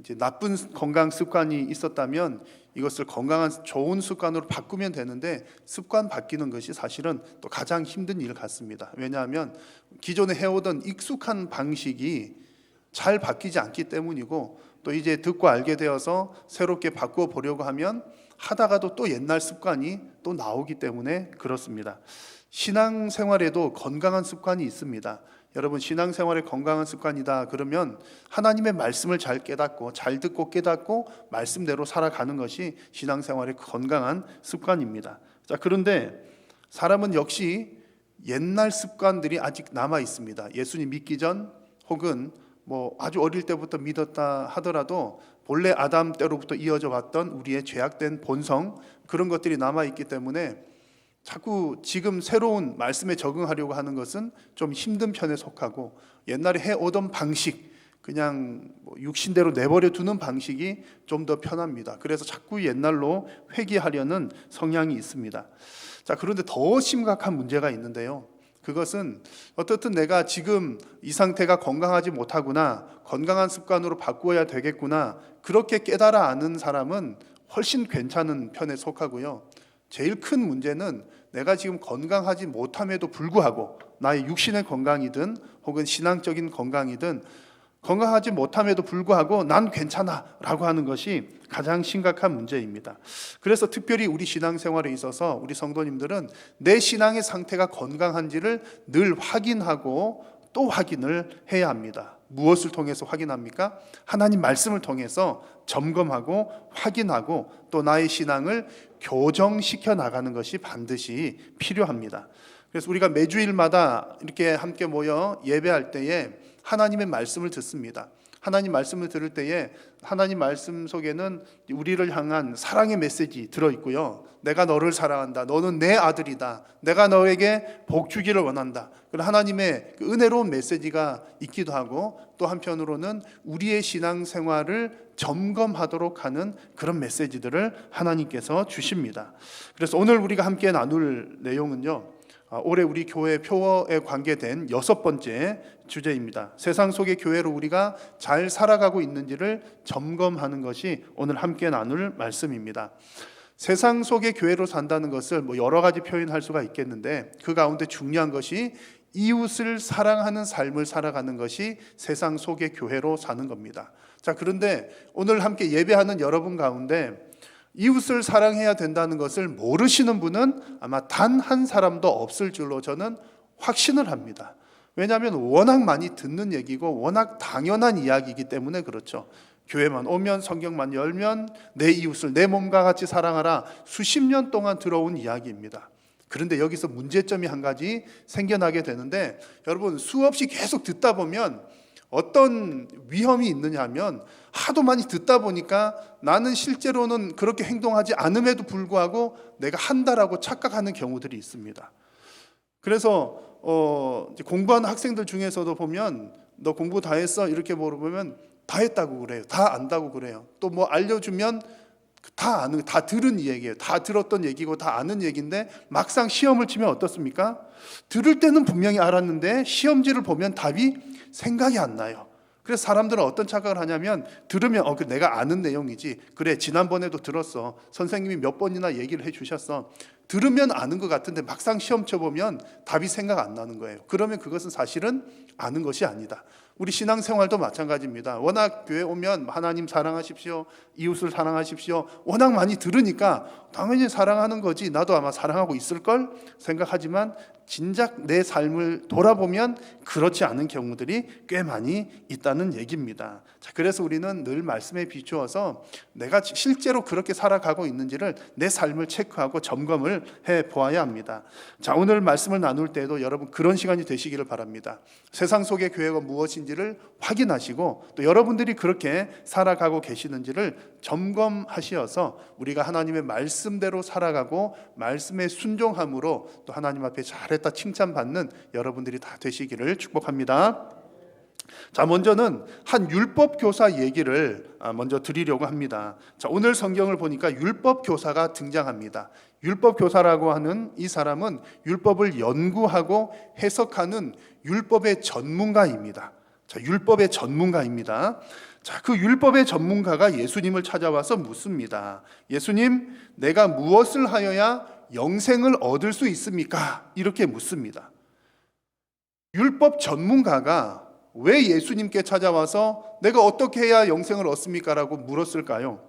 이제 나쁜 건강 습관이 있었다면 이것을 건강한 좋은 습관으로 바꾸면 되는데 습관 바뀌는 것이 사실은 또 가장 힘든 일 같습니다. 왜냐하면 기존에 해오던 익숙한 방식이 잘 바뀌지 않기 때문이고 또 이제 듣고 알게 되어서 새롭게 바꾸어 보려고 하면 하다가도 또 옛날 습관이 또 나오기 때문에 그렇습니다. 신앙생활에도 건강한 습관이 있습니다. 여러분 신앙생활에 건강한 습관이다 그러면 하나님의 말씀을 잘 깨닫고 잘 듣고 깨닫고 말씀대로 살아가는 것이 신앙생활의 건강한 습관입니다. 자, 그런데 사람은 역시 옛날 습관들이 아직 남아 있습니다. 예수님 믿기 전 혹은 아주 어릴 때부터 믿었다 하더라도 본래 아담 때로부터 이어져 왔던 우리의 죄악된 본성 그런 것들이 남아 있기 때문에 자꾸 지금 새로운 말씀에 적응하려고 하는 것은 좀 힘든 편에 속하고 옛날에 해오던 방식 그냥 육신대로 내버려 두는 방식이 좀 더 편합니다. 그래서 자꾸 옛날로 회귀하려는 성향이 있습니다. 자, 그런데 더 심각한 문제가 있는데요. 그것은 어떻든 내가 지금 이 상태가 건강하지 못하구나, 건강한 습관으로 바꾸어야 되겠구나 그렇게 깨달아 아는 사람은 훨씬 괜찮은 편에 속하고요. 제일 큰 문제는 내가 지금 건강하지 못함에도 불구하고 나의 육신의 건강이든 혹은 신앙적인 건강이든 건강하지 못함에도 불구하고 난 괜찮아 라고 하는 것이 가장 심각한 문제입니다. 그래서 특별히 우리 신앙생활에 있어서 우리 성도님들은 내 신앙의 상태가 건강한지를 늘 확인하고 또 확인을 해야 합니다. 무엇을 통해서 확인합니까? 하나님 말씀을 통해서 점검하고 확인하고 또 나의 신앙을 교정시켜 나가는 것이 반드시 필요합니다. 그래서 우리가 매주일마다 이렇게 함께 모여 예배할 때에 하나님의 말씀을 듣습니다. 하나님 말씀을 들을 때에 하나님 말씀 속에는 우리를 향한 사랑의 메시지 들어있고요. 내가 너를 사랑한다. 너는 내 아들이다. 내가 너에게 복 주기를 원한다. 그런 하나님의 그 은혜로운 메시지가 있기도 하고 또 한편으로는 우리의 신앙생활을 점검하도록 하는 그런 메시지들을 하나님께서 주십니다. 그래서 오늘 우리가 함께 나눌 내용은요. 올해 우리 교회 표어에 관계된 6번째 주제입니다. 세상 속의 교회로 우리가 잘 살아가고 있는지를 점검하는 것이 오늘 함께 나눌 말씀입니다. 세상 속의 교회로 산다는 것을 여러 가지 표현할 수가 있겠는데 그 가운데 중요한 것이 이웃을 사랑하는 삶을 살아가는 것이 세상 속의 교회로 사는 겁니다. 자, 그런데 오늘 함께 예배하는 여러분 가운데 이웃을 사랑해야 된다는 것을 모르시는 분은 아마 단 한 사람도 없을 줄로 저는 확신을 합니다. 왜냐하면 워낙 많이 듣는 얘기고 워낙 당연한 이야기이기 때문에 그렇죠. 교회만 오면 성경만 열면 내 이웃을 내 몸과 같이 사랑하라 수십 년 동안 들어온 이야기입니다. 그런데 여기서 문제점이 한 가지 생겨나게 되는데 여러분 수없이 계속 듣다 보면 어떤 위험이 있느냐 하면 하도 많이 듣다 보니까 나는 실제로는 그렇게 행동하지 않음에도 불구하고 내가 한다라고 착각하는 경우들이 있습니다. 그래서 이제 공부하는 학생들 중에서도 보면 너 공부 다 했어? 이렇게 물어보면 다 했다고 그래요. 다 안다고 그래요. 또 뭐 알려주면 다 아는, 다 들은 얘기예요. 다 들었던 얘기고 다 아는 얘기인데 막상 시험을 치면 어떻습니까? 들을 때는 분명히 알았는데 시험지를 보면 답이 생각이 안 나요. 그래서 사람들은 어떤 착각을 하냐면 들으면 내가 아는 내용이지. 그래 지난번에도 들었어. 선생님이 몇 번이나 얘기를 해주셨어. 들으면 아는 것 같은데 막상 시험 쳐보면 답이 생각 안 나는 거예요. 그러면 그것은 사실은 아는 것이 아니다. 우리 신앙생활도 마찬가지입니다. 워낙 교회 오면 하나님 사랑하십시오, 이웃을 사랑하십시오 워낙 많이 들으니까 당연히 사랑하는 거지, 나도 아마 사랑하고 있을걸 생각하지만 진작 내 삶을 돌아보면 그렇지 않은 경우들이 꽤 많이 있다는 얘기입니다. 자, 그래서 우리는 늘 말씀에 비추어서 내가 실제로 그렇게 살아가고 있는지를 내 삶을 체크하고 점검을 해보아야 합니다. 자, 오늘 말씀을 나눌 때에도 여러분 그런 시간이 되시기를 바랍니다. 세상 속의 교회가 무엇인지를 확인하시고 또 여러분들이 그렇게 살아가고 계시는지를 점검하시어서 우리가 하나님의 말씀대로 살아가고 말씀에 순종함으로 또 하나님 앞에 잘했다 칭찬받는 여러분들이 다 되시기를 축복합니다. 자, 먼저는 한 율법 교사 얘기를 먼저 드리려고 합니다. 자, 오늘 성경을 보니까 율법 교사가 등장합니다. 율법 교사라고 하는 이 사람은 율법을 연구하고 해석하는 율법의 전문가입니다. 자, 율법의 전문가입니다. 자, 그 율법의 전문가가 예수님을 찾아와서 묻습니다. 예수님, 내가 무엇을 하여야 영생을 얻을 수 있습니까? 이렇게 묻습니다. 율법 전문가가 왜 예수님께 찾아와서 내가 어떻게 해야 영생을 얻습니까? 라고 물었을까요?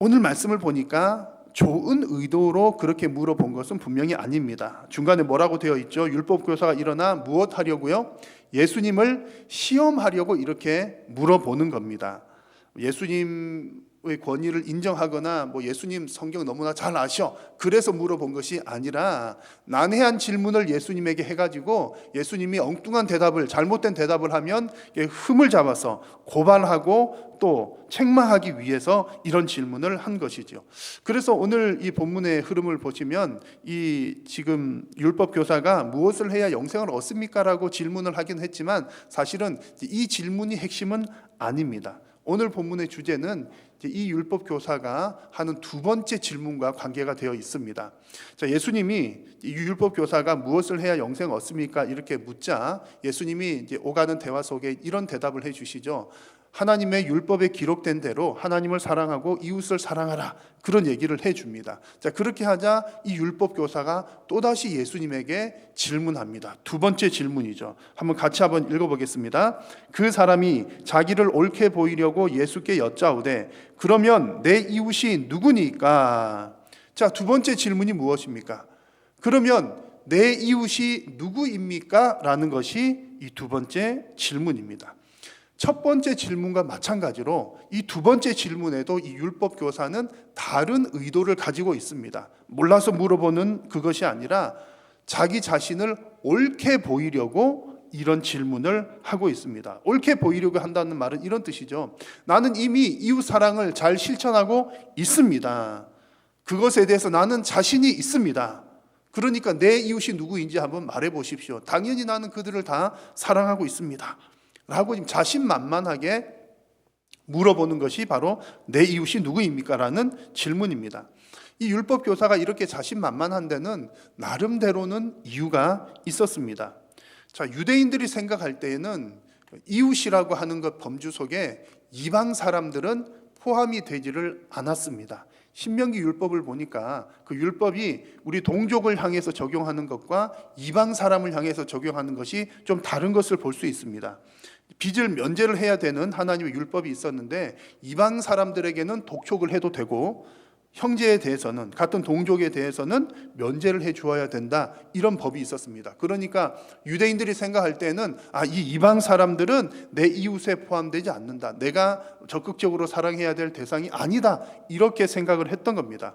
오늘 말씀을 보니까 좋은 의도로 그렇게 물어본 것은 분명히 아닙니다. 중간에 뭐라고 되어 있죠? 율법 교사가 일어나 무엇 하려고요? 예수님을 시험하려고 이렇게 물어보는 겁니다. 예수님의 권위를 인정하거나 예수님 성경 너무나 잘 아셔 그래서 물어본 것이 아니라 난해한 질문을 예수님에게 해가지고 예수님이 엉뚱한 대답을, 잘못된 대답을 하면 흠을 잡아서 고발하고 또 책망하기 위해서 이런 질문을 한 것이죠. 그래서 오늘 이 본문의 흐름을 보시면 이 지금 율법 교사가 무엇을 해야 영생을 얻습니까? 라고 질문을 하긴 했지만 사실은 이 질문이 핵심은 아닙니다. 오늘 본문의 주제는 이 율법 교사가 하는 두 번째 질문과 관계가 되어 있습니다. 자, 예수님이 이 율법 교사가 무엇을 해야 영생을 얻습니까? 이렇게 묻자 예수님이 이제 오가는 대화 속에 이런 대답을 해주시죠. 하나님의 율법에 기록된 대로 하나님을 사랑하고 이웃을 사랑하라, 그런 얘기를 해줍니다. 자, 그렇게 하자 이 율법 교사가 또다시 예수님에게 질문합니다. 두 번째 질문이죠. 같이 한번 읽어보겠습니다. 그 사람이 자기를 옳게 보이려고 예수께 여짜오되 그러면 내 이웃이 누구니까? 자, 두 번째 질문이 무엇입니까? 그러면 내 이웃이 누구입니까? 라는 것이 이 두 번째 질문입니다. 첫 번째 질문과 마찬가지로 이 두 번째 질문에도 이 율법 교사는 다른 의도를 가지고 있습니다. 몰라서 물어보는 그것이 아니라 자기 자신을 옳게 보이려고 이런 질문을 하고 있습니다. 옳게 보이려고 한다는 말은 이런 뜻이죠. 나는 이미 이웃 사랑을 잘 실천하고 있습니다. 그것에 대해서 나는 자신이 있습니다. 그러니까 내 이웃이 누구인지 한번 말해 보십시오. 당연히 나는 그들을 다 사랑하고 있습니다. 라고 지금 자신만만하게 물어보는 것이 바로 내 이웃이 누구입니까? 라는 질문입니다. 이 율법 교사가 이렇게 자신만만한 데는 나름대로는 이유가 있었습니다. 자, 유대인들이 생각할 때에는 이웃이라고 하는 것 범주 속에 이방 사람들은 포함이 되지를 않았습니다. 신명기 율법을 보니까 그 율법이 우리 동족을 향해서 적용하는 것과 이방 사람을 향해서 적용하는 것이 좀 다른 것을 볼 수 있습니다. 빚을 면제를 해야 되는 하나님의 율법이 있었는데 이방 사람들에게는 독촉을 해도 되고 형제에 대해서는, 같은 동족에 대해서는 면제를 해 주어야 된다, 이런 법이 있었습니다. 그러니까 유대인들이 생각할 때는 이 이방 사람들은 내 이웃에 포함되지 않는다, 내가 적극적으로 사랑해야 될 대상이 아니다, 이렇게 생각을 했던 겁니다.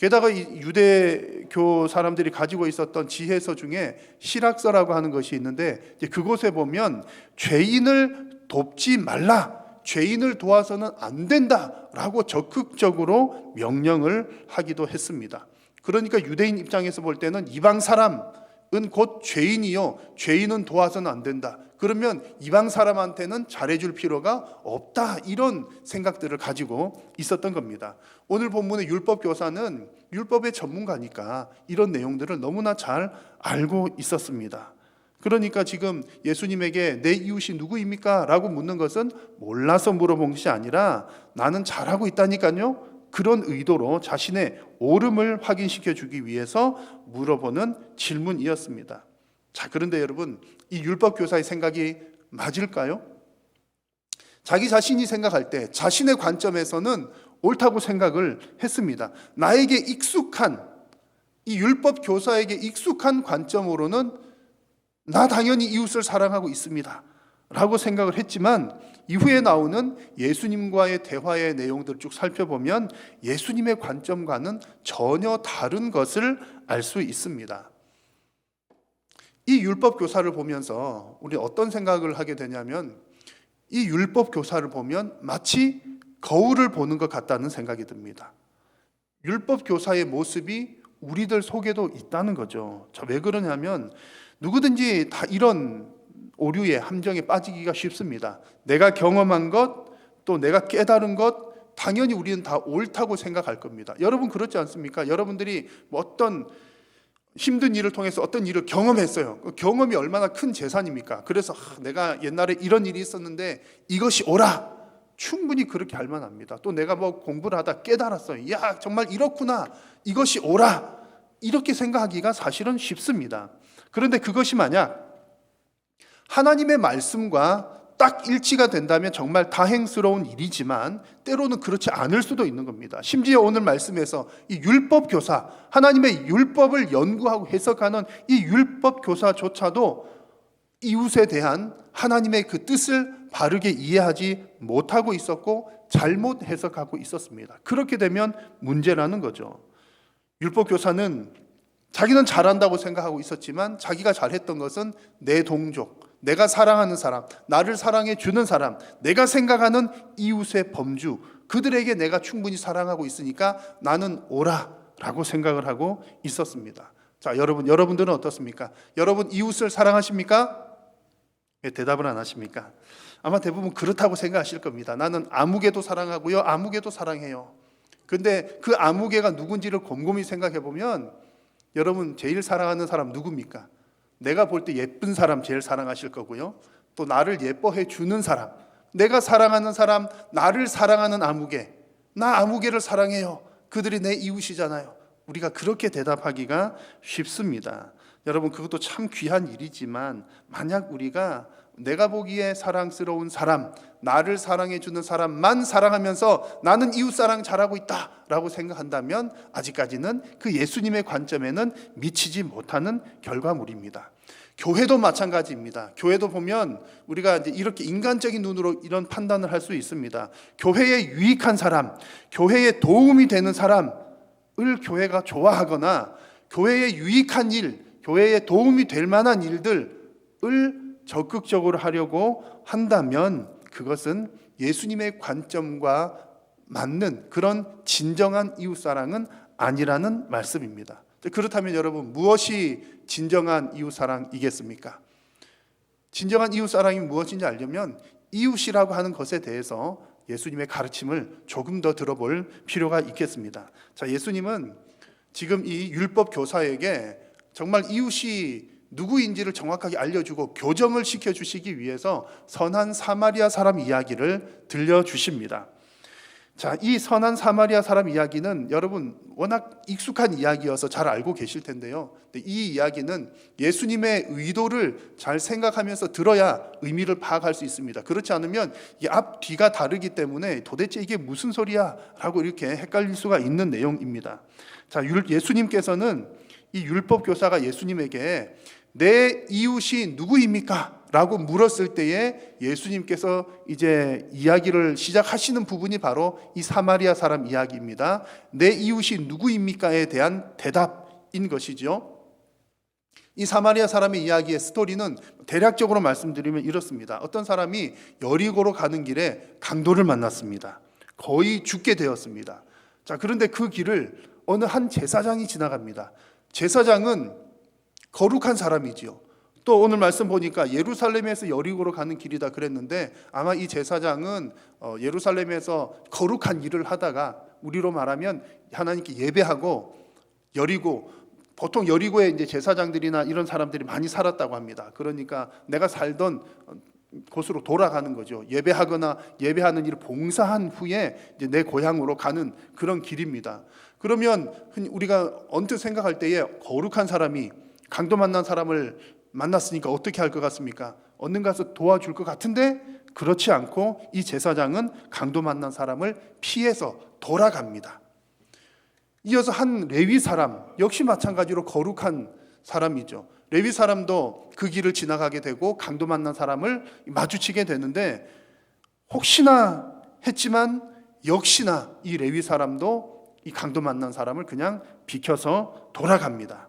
게다가 이 유대교 사람들이 가지고 있었던 지혜서 중에 실학서라고 하는 것이 있는데 이제 그곳에 보면 죄인을 돕지 말라, 죄인을 도와서는 안 된다라고 적극적으로 명령을 하기도 했습니다. 그러니까 유대인 입장에서 볼 때는 이방 사람은 곧 죄인이요, 죄인은 도와서는 안 된다. 그러면 이방 사람한테는 잘해줄 필요가 없다, 이런 생각들을 가지고 있었던 겁니다. 오늘 본문의 율법 교사는 율법의 전문가니까 이런 내용들을 너무나 잘 알고 있었습니다. 그러니까 지금 예수님에게 내 이웃이 누구입니까? 라고 묻는 것은 몰라서 물어본 것이 아니라 나는 잘하고 있다니까요, 그런 의도로 자신의 옳음을 확인시켜 주기 위해서 물어보는 질문이었습니다. 자, 그런데 여러분, 이 율법 교사의 생각이 맞을까요? 자기 자신이 생각할 때 자신의 관점에서는 옳다고 생각을 했습니다. 나에게 익숙한, 이 율법 교사에게 익숙한 관점으로는 나 당연히 이웃을 사랑하고 있습니다 라고 생각을 했지만, 이후에 나오는 예수님과의 대화의 내용들을 쭉 살펴보면 예수님의 관점과는 전혀 다른 것을 알 수 있습니다. 이 율법 교사를 보면서 우리 어떤 생각을 하게 되냐면, 이 율법 교사를 보면 마치 거울을 보는 것 같다는 생각이 듭니다. 율법 교사의 모습이 우리들 속에도 있다는 거죠. 자, 왜 그러냐면 누구든지 다 이런 오류의 함정에 빠지기가 쉽습니다. 내가 경험한 것, 또 내가 깨달은 것, 당연히 우리는 다 옳다고 생각할 겁니다. 여러분 그렇지 않습니까? 여러분들이 뭐 어떤 힘든 일을 통해서 어떤 일을 경험했어요. 그 경험이 얼마나 큰 재산입니까? 그래서 내가 옛날에 이런 일이 있었는데 이것이 옳아, 충분히 그렇게 할 만합니다. 또 내가 뭐 공부를 하다 깨달았어요. 야, 정말 이렇구나, 이것이 옳아, 이렇게 생각하기가 사실은 쉽습니다. 그런데 그것이 만약 하나님의 말씀과 딱 일치가 된다면 정말 다행스러운 일이지만 때로는 그렇지 않을 수도 있는 겁니다. 심지어 오늘 말씀에서 이 율법 교사, 하나님의 율법을 연구하고 해석하는 이 율법 교사조차도 이웃에 대한 하나님의 그 뜻을 바르게 이해하지 못하고 있었고 잘못 해석하고 있었습니다. 그렇게 되면 문제라는 거죠. 율법 교사는 자기는 잘한다고 생각하고 있었지만 자기가 잘했던 것은 내 동족, 내가 사랑하는 사람, 나를 사랑해 주는 사람, 내가 생각하는 이웃의 범주, 그들에게 내가 충분히 사랑하고 있으니까 나는 옳아라고 생각을 하고 있었습니다. 자, 여러분들은 어떻습니까? 여러분 이웃을 사랑하십니까? 왜 대답을 안 하십니까? 아마 대부분 그렇다고 생각하실 겁니다. 나는 아무개도 사랑하고요, 아무개도 사랑해요. 근데 그 아무개가 누군지를 곰곰이 생각해 보면 여러분 제일 사랑하는 사람 누굽니까? 내가 볼 때 예쁜 사람 제일 사랑하실 거고요, 또 나를 예뻐해 주는 사람, 내가 사랑하는 사람, 나를 사랑하는 아무개, 나 아무개를 사랑해요, 그들이 내 이웃이잖아요. 우리가 그렇게 대답하기가 쉽습니다. 여러분 그것도 참 귀한 일이지만 만약 우리가 내가 보기에 사랑스러운 사람, 나를 사랑해 주는 사람만 사랑하면서 나는 이웃 사랑 잘하고 있다라고 생각한다면 아직까지는 그 예수님의 관점에는 미치지 못하는 결과물입니다. 교회도 마찬가지입니다. 교회도 보면 우리가 이제 이렇게 인간적인 눈으로 이런 판단을 할 수 있습니다. 교회에 유익한 사람, 교회에 도움이 되는 사람을 교회가 좋아하거나 교회에 유익한 일, 교회에 도움이 될 만한 일들을 적극적으로 하려고 한다면 그것은 예수님의 관점과 맞는 그런 진정한 이웃사랑은 아니라는 말씀입니다. 그렇다면 여러분 무엇이 진정한 이웃사랑이겠습니까? 진정한 이웃사랑이 무엇인지 알려면 이웃이라고 하는 것에 대해서 예수님의 가르침을 조금 더 들어볼 필요가 있겠습니다. 자, 예수님은 지금 이 율법 교사에게 정말 이웃이 누구인지를 정확하게 알려주고 교정을 시켜주시기 위해서 선한 사마리아 사람 이야기를 들려주십니다. 자, 이 선한 사마리아 사람 이야기는 여러분 워낙 익숙한 이야기여서 잘 알고 계실 텐데요. 이 이야기는 예수님의 의도를 잘 생각하면서 들어야 의미를 파악할 수 있습니다. 그렇지 않으면 이 앞 뒤가 다르기 때문에 도대체 이게 무슨 소리야? 라고 이렇게 헷갈릴 수가 있는 내용입니다. 자, 예수님께서는 이 율법 교사가 예수님에게 내 이웃이 누구입니까? 라고 물었을 때에 예수님께서 이제 이야기를 시작하시는 부분이 바로 이 사마리아 사람 이야기입니다. 내 이웃이 누구입니까에 대한 대답인 것이죠. 이 사마리아 사람의 이야기의 스토리는 대략적으로 말씀드리면 이렇습니다. 어떤 사람이 여리고로 가는 길에 강도를 만났습니다. 거의 죽게 되었습니다. 자, 그런데 그 길을 어느 한 제사장이 지나갑니다. 제사장은 거룩한 사람이지요. 또 오늘 말씀 보니까 예루살렘에서 여리고로 가는 길이다 그랬는데 아마 이 제사장은 예루살렘에서 거룩한 일을 하다가 우리로 말하면 하나님께 예배하고 여리고, 보통 여리고에 이제 제사장들이나 이런 사람들이 많이 살았다고 합니다. 그러니까 내가 살던 곳으로 돌아가는 거죠. 예배하거나 예배하는 일을 봉사한 후에 이제 내 고향으로 가는 그런 길입니다. 그러면 우리가 언뜻 생각할 때에 거룩한 사람이 강도 만난 사람을 만났으니까 어떻게 할 것 같습니까? 얼른 가서 도와줄 것 같은데 그렇지 않고 이 제사장은 강도 만난 사람을 피해서 돌아갑니다. 이어서 한 레위 사람, 역시 마찬가지로 거룩한 사람이죠. 레위 사람도 그 길을 지나가게 되고 강도 만난 사람을 마주치게 되는데 혹시나 했지만 역시나 이 레위 사람도 이 강도 만난 사람을 그냥 비켜서 돌아갑니다.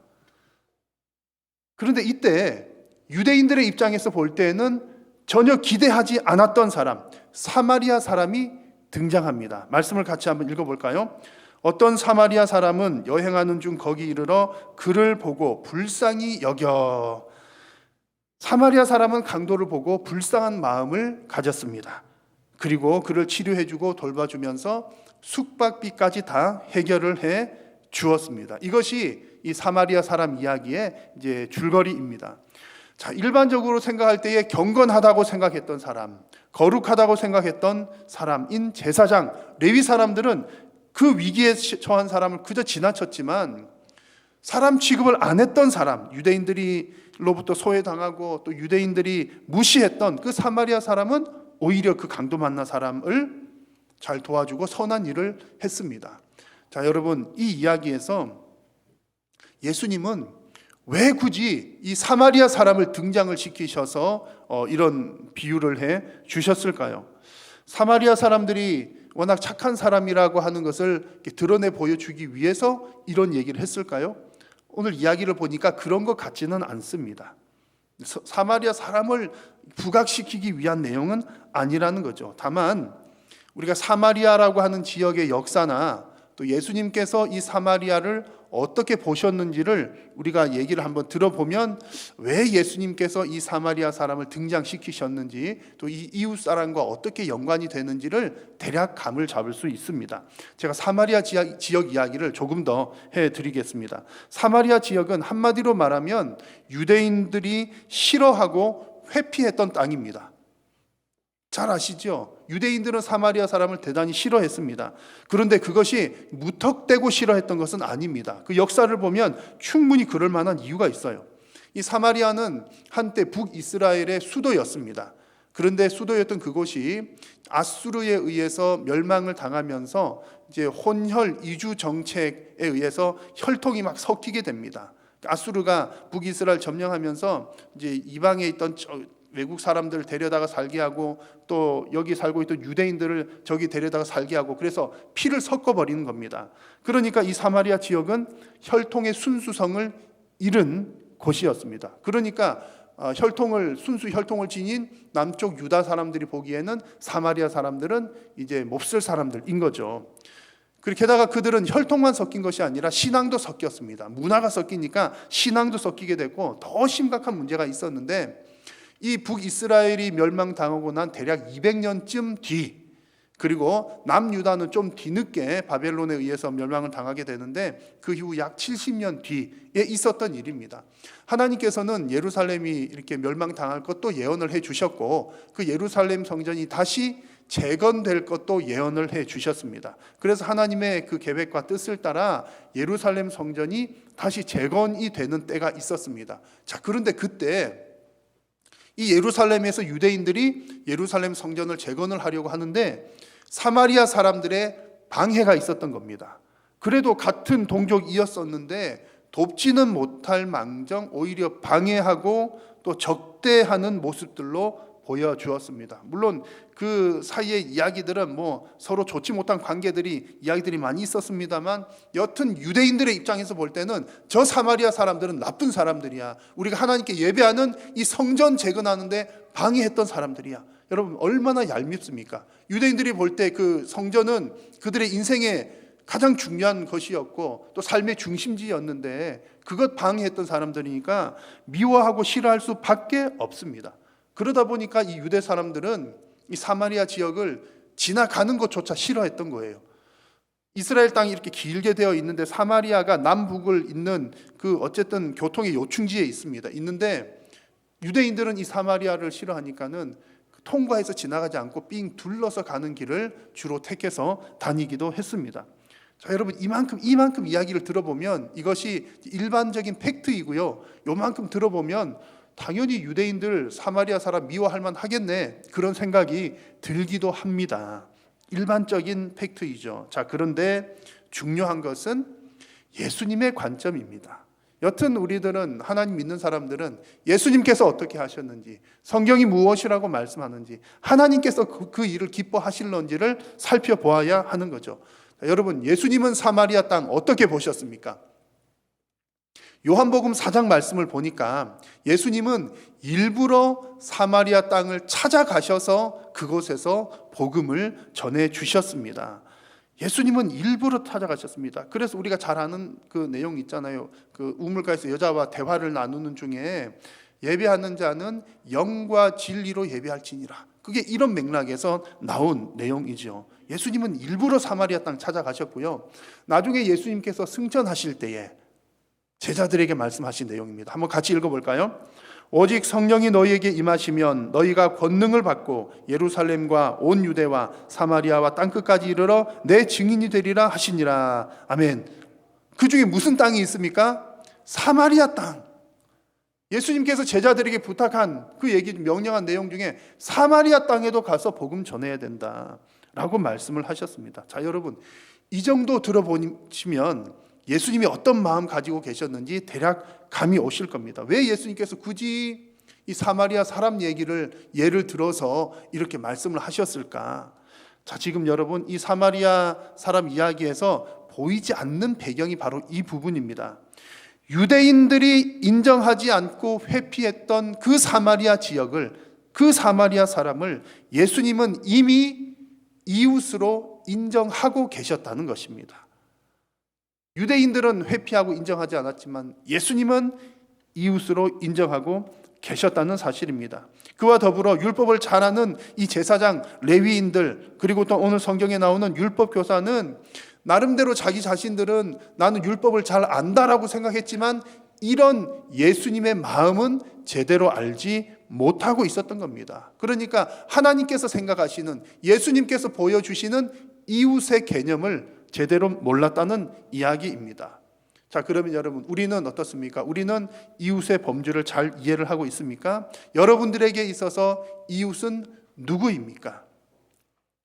그런데 이때 유대인들의 입장에서 볼 때는 전혀 기대하지 않았던 사람, 사마리아 사람이 등장합니다. 말씀을 같이 한번 읽어볼까요? 어떤 사마리아 사람은 여행하는 중 거기 이르러 그를 보고 불쌍히 여겨. 사마리아 사람은 강도를 보고 불쌍한 마음을 가졌습니다. 그리고 그를 치료해주고 돌봐주면서 숙박비까지 다 해결을 해 주었습니다. 이것이 이 사마리아 사람 이야기의 이제 줄거리입니다. 자, 일반적으로 생각할 때에 경건하다고 생각했던 사람, 거룩하다고 생각했던 사람인 제사장, 레위 사람들은 그 위기에 처한 사람을 그저 지나쳤지만 사람 취급을 안 했던 사람, 유대인들로부터 소외당하고 또 유대인들이 무시했던 그 사마리아 사람은 오히려 그 강도 만난 사람을 잘 도와주고 선한 일을 했습니다. 자, 여러분, 이 이야기에서 예수님은 왜 굳이 이 사마리아 사람을 등장을 시키셔서 이런 비유를 해 주셨을까요? 사마리아 사람들이 워낙 착한 사람이라고 하는 것을 드러내 보여주기 위해서 이런 얘기를 했을까요? 오늘 이야기를 보니까 그런 것 같지는 않습니다. 사마리아 사람을 부각시키기 위한 내용은 아니라는 거죠. 다만 우리가 사마리아라고 하는 지역의 역사나 또 예수님께서 이 사마리아를 어떻게 보셨는지를 우리가 얘기를 한번 들어보면 왜 예수님께서 이 사마리아 사람을 등장시키셨는지 또 이 이웃 사람과 어떻게 연관이 되는지를 대략 감을 잡을 수 있습니다. 제가 사마리아 지역 이야기를 조금 더 해드리겠습니다. 사마리아 지역은 한마디로 말하면 유대인들이 싫어하고 회피했던 땅입니다. 잘 아시죠? 유대인들은 사마리아 사람을 대단히 싫어했습니다. 그런데 그것이 무턱대고 싫어했던 것은 아닙니다. 그 역사를 보면 충분히 그럴 만한 이유가 있어요. 이 사마리아는 한때 북이스라엘의 수도였습니다. 그런데 수도였던 그곳이 아수르에 의해서 멸망을 당하면서 이제 혼혈 이주 정책에 의해서 혈통이 막 섞이게 됩니다. 아수르가 북이스라엘 점령하면서 이제 이방에 있던 외국 사람들을 데려다가 살게 하고 또 여기 살고 있던 유대인들을 저기 데려다가 살게 하고 그래서 피를 섞어버리는 겁니다. 그러니까 이 사마리아 지역은 혈통의 순수성을 잃은 곳이었습니다. 그러니까 순수 혈통을 지닌 남쪽 유다 사람들이 보기에는 사마리아 사람들은 이제 몹쓸 사람들인 거죠. 게다가 그들은 혈통만 섞인 것이 아니라 신앙도 섞였습니다. 문화가 섞이니까 신앙도 섞이게 되고 더 심각한 문제가 있었는데 이 북이스라엘이 멸망당하고 난 대략 200년쯤 뒤, 그리고 남유다는 좀 뒤늦게 바벨론에 의해서 멸망을 당하게 되는데 그 이후 약 70년 뒤에 있었던 일입니다. 하나님께서는 예루살렘이 이렇게 멸망당할 것도 예언을 해주셨고 그 예루살렘 성전이 다시 재건될 것도 예언을 해주셨습니다. 그래서 하나님의 그 계획과 뜻을 따라 예루살렘 성전이 다시 재건이 되는 때가 있었습니다. 자, 그런데 그때 이 예루살렘에서 유대인들이 예루살렘 성전을 재건을 하려고 하는데 사마리아 사람들의 방해가 있었던 겁니다. 그래도 같은 동족이었었는데 돕지는 못할 망정 오히려 방해하고 또 적대하는 모습들로 보여주었습니다. 물론 그 사이의 이야기들은 서로 좋지 못한 이야기들이 많이 있었습니다만, 여튼 유대인들의 입장에서 볼 때는 저 사마리아 사람들은 나쁜 사람들이야. 우리가 하나님께 예배하는 이 성전 재건하는데 방해했던 사람들이야. 여러분 얼마나 얄밉습니까? 유대인들이 볼 때 그 성전은 그들의 인생의 가장 중요한 것이었고 또 삶의 중심지였는데 그것 방해했던 사람들이니까 미워하고 싫어할 수밖에 없습니다. 그러다 보니까 이 유대 사람들은 이 사마리아 지역을 지나가는 것조차 싫어했던 거예요. 이스라엘 땅이 이렇게 길게 되어 있는데 사마리아가 남북을 잇는 그 어쨌든 교통의 요충지에 있는데 유대인들은 이 사마리아를 싫어하니까는 통과해서 지나가지 않고 삥 둘러서 가는 길을 주로 택해서 다니기도 했습니다. 자, 여러분 이만큼 이야기를 들어보면 이것이 일반적인 팩트이고요. 요만큼 들어보면 당연히 유대인들 사마리아 사람 미워할 만 하겠네, 그런 생각이 들기도 합니다. 일반적인 팩트이죠. 자, 그런데 중요한 것은 예수님의 관점입니다. 여튼 우리들은, 하나님 믿는 사람들은 예수님께서 어떻게 하셨는지, 성경이 무엇이라고 말씀하는지, 하나님께서 그 일을 기뻐하실런지를 살펴보아야 하는 거죠. 자, 여러분 예수님은 사마리아 땅 어떻게 보셨습니까? 요한복음 4장 말씀을 보니까 예수님은 일부러 사마리아 땅을 찾아가셔서 그곳에서 복음을 전해 주셨습니다. 예수님은 일부러 찾아가셨습니다. 그래서 우리가 잘 아는 그 내용 있잖아요. 그 우물가에서 여자와 대화를 나누는 중에 예배하는 자는 영과 진리로 예배할지니라. 그게 이런 맥락에서 나온 내용이죠. 예수님은 일부러 사마리아 땅 찾아가셨고요. 나중에 예수님께서 승천하실 때에 제자들에게 말씀하신 내용입니다. 한번 같이 읽어볼까요? 오직 성령이 너희에게 임하시면 너희가 권능을 받고 예루살렘과 온 유대와 사마리아와 땅끝까지 이르러 내 증인이 되리라 하시니라. 아멘. 그 중에 무슨 땅이 있습니까? 사마리아 땅. 예수님께서 제자들에게 부탁한 그 얘기, 명령한 내용 중에 사마리아 땅에도 가서 복음 전해야 된다라고 말씀을 하셨습니다. 자, 여러분 이 정도 들어보시면 예수님이 어떤 마음 가지고 계셨는지 대략 감이 오실 겁니다. 왜 예수님께서 굳이 이 사마리아 사람 예를 들어서 이렇게 말씀을 하셨을까? 자, 지금 여러분 이 사마리아 사람 이야기에서 보이지 않는 배경이 바로 이 부분입니다. 유대인들이 인정하지 않고 회피했던 그 사마리아 지역을, 그 사마리아 사람을 예수님은 이미 이웃으로 인정하고 계셨다는 것입니다. 유대인들은 회피하고 인정하지 않았지만 예수님은 이웃으로 인정하고 계셨다는 사실입니다. 그와 더불어 율법을 잘 아는 이 제사장 레위인들, 그리고 또 오늘 성경에 나오는 율법 교사는 나름대로 자기 자신들은 나는 율법을 잘 안다라고 생각했지만 이런 예수님의 마음은 제대로 알지 못하고 있었던 겁니다. 그러니까 하나님께서 생각하시는, 예수님께서 보여주시는 이웃의 개념을 제대로 몰랐다는 이야기입니다. 자, 그러면 여러분 우리는 어떻습니까? 우리는 이웃의 범주를 잘 이해를 하고 있습니까? 여러분들에게 있어서 이웃은 누구입니까?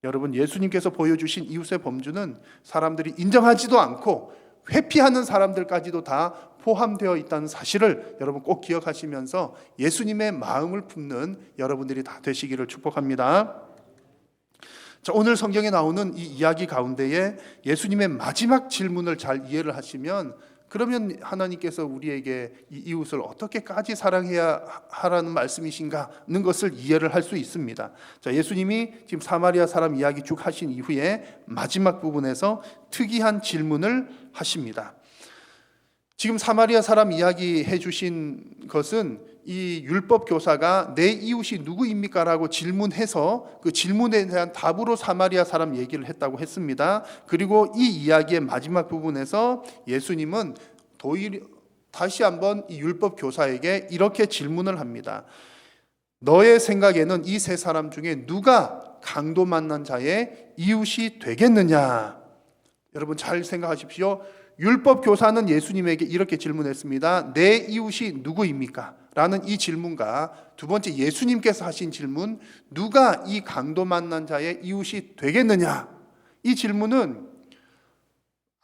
여러분 예수님께서 보여주신 이웃의 범주는 사람들이 인정하지도 않고 회피하는 사람들까지도 다 포함되어 있다는 사실을 여러분 꼭 기억하시면서 예수님의 마음을 품는 여러분들이 다 되시기를 축복합니다. 자, 오늘 성경에 나오는 이 이야기 가운데에 예수님의 마지막 질문을 잘 이해를 하시면, 그러면 하나님께서 우리에게 이 이웃을 어떻게까지 사랑해야 하라는 말씀이신가는 것을 이해를 할 수 있습니다. 자, 예수님이 지금 사마리아 사람 이야기 쭉 하신 이후에 마지막 부분에서 특이한 질문을 하십니다. 지금 사마리아 사람 이야기 해주신 것은 이 율법 교사가 내 이웃이 누구입니까? 라고 질문해서 그 질문에 대한 답으로 사마리아 사람 얘기를 했다고 했습니다. 그리고 이 이야기의 마지막 부분에서 예수님은 다시 한번 이 율법 교사에게 이렇게 질문을 합니다. 너의 생각에는 이 세 사람 중에 누가 강도 만난 자의 이웃이 되겠느냐? 여러분 잘 생각하십시오. 율법 교사는 예수님에게 이렇게 질문했습니다. 내 이웃이 누구입니까? 라는 이 질문과 두 번째 예수님께서 하신 질문, 누가 이 강도 만난 자의 이웃이 되겠느냐? 이 질문은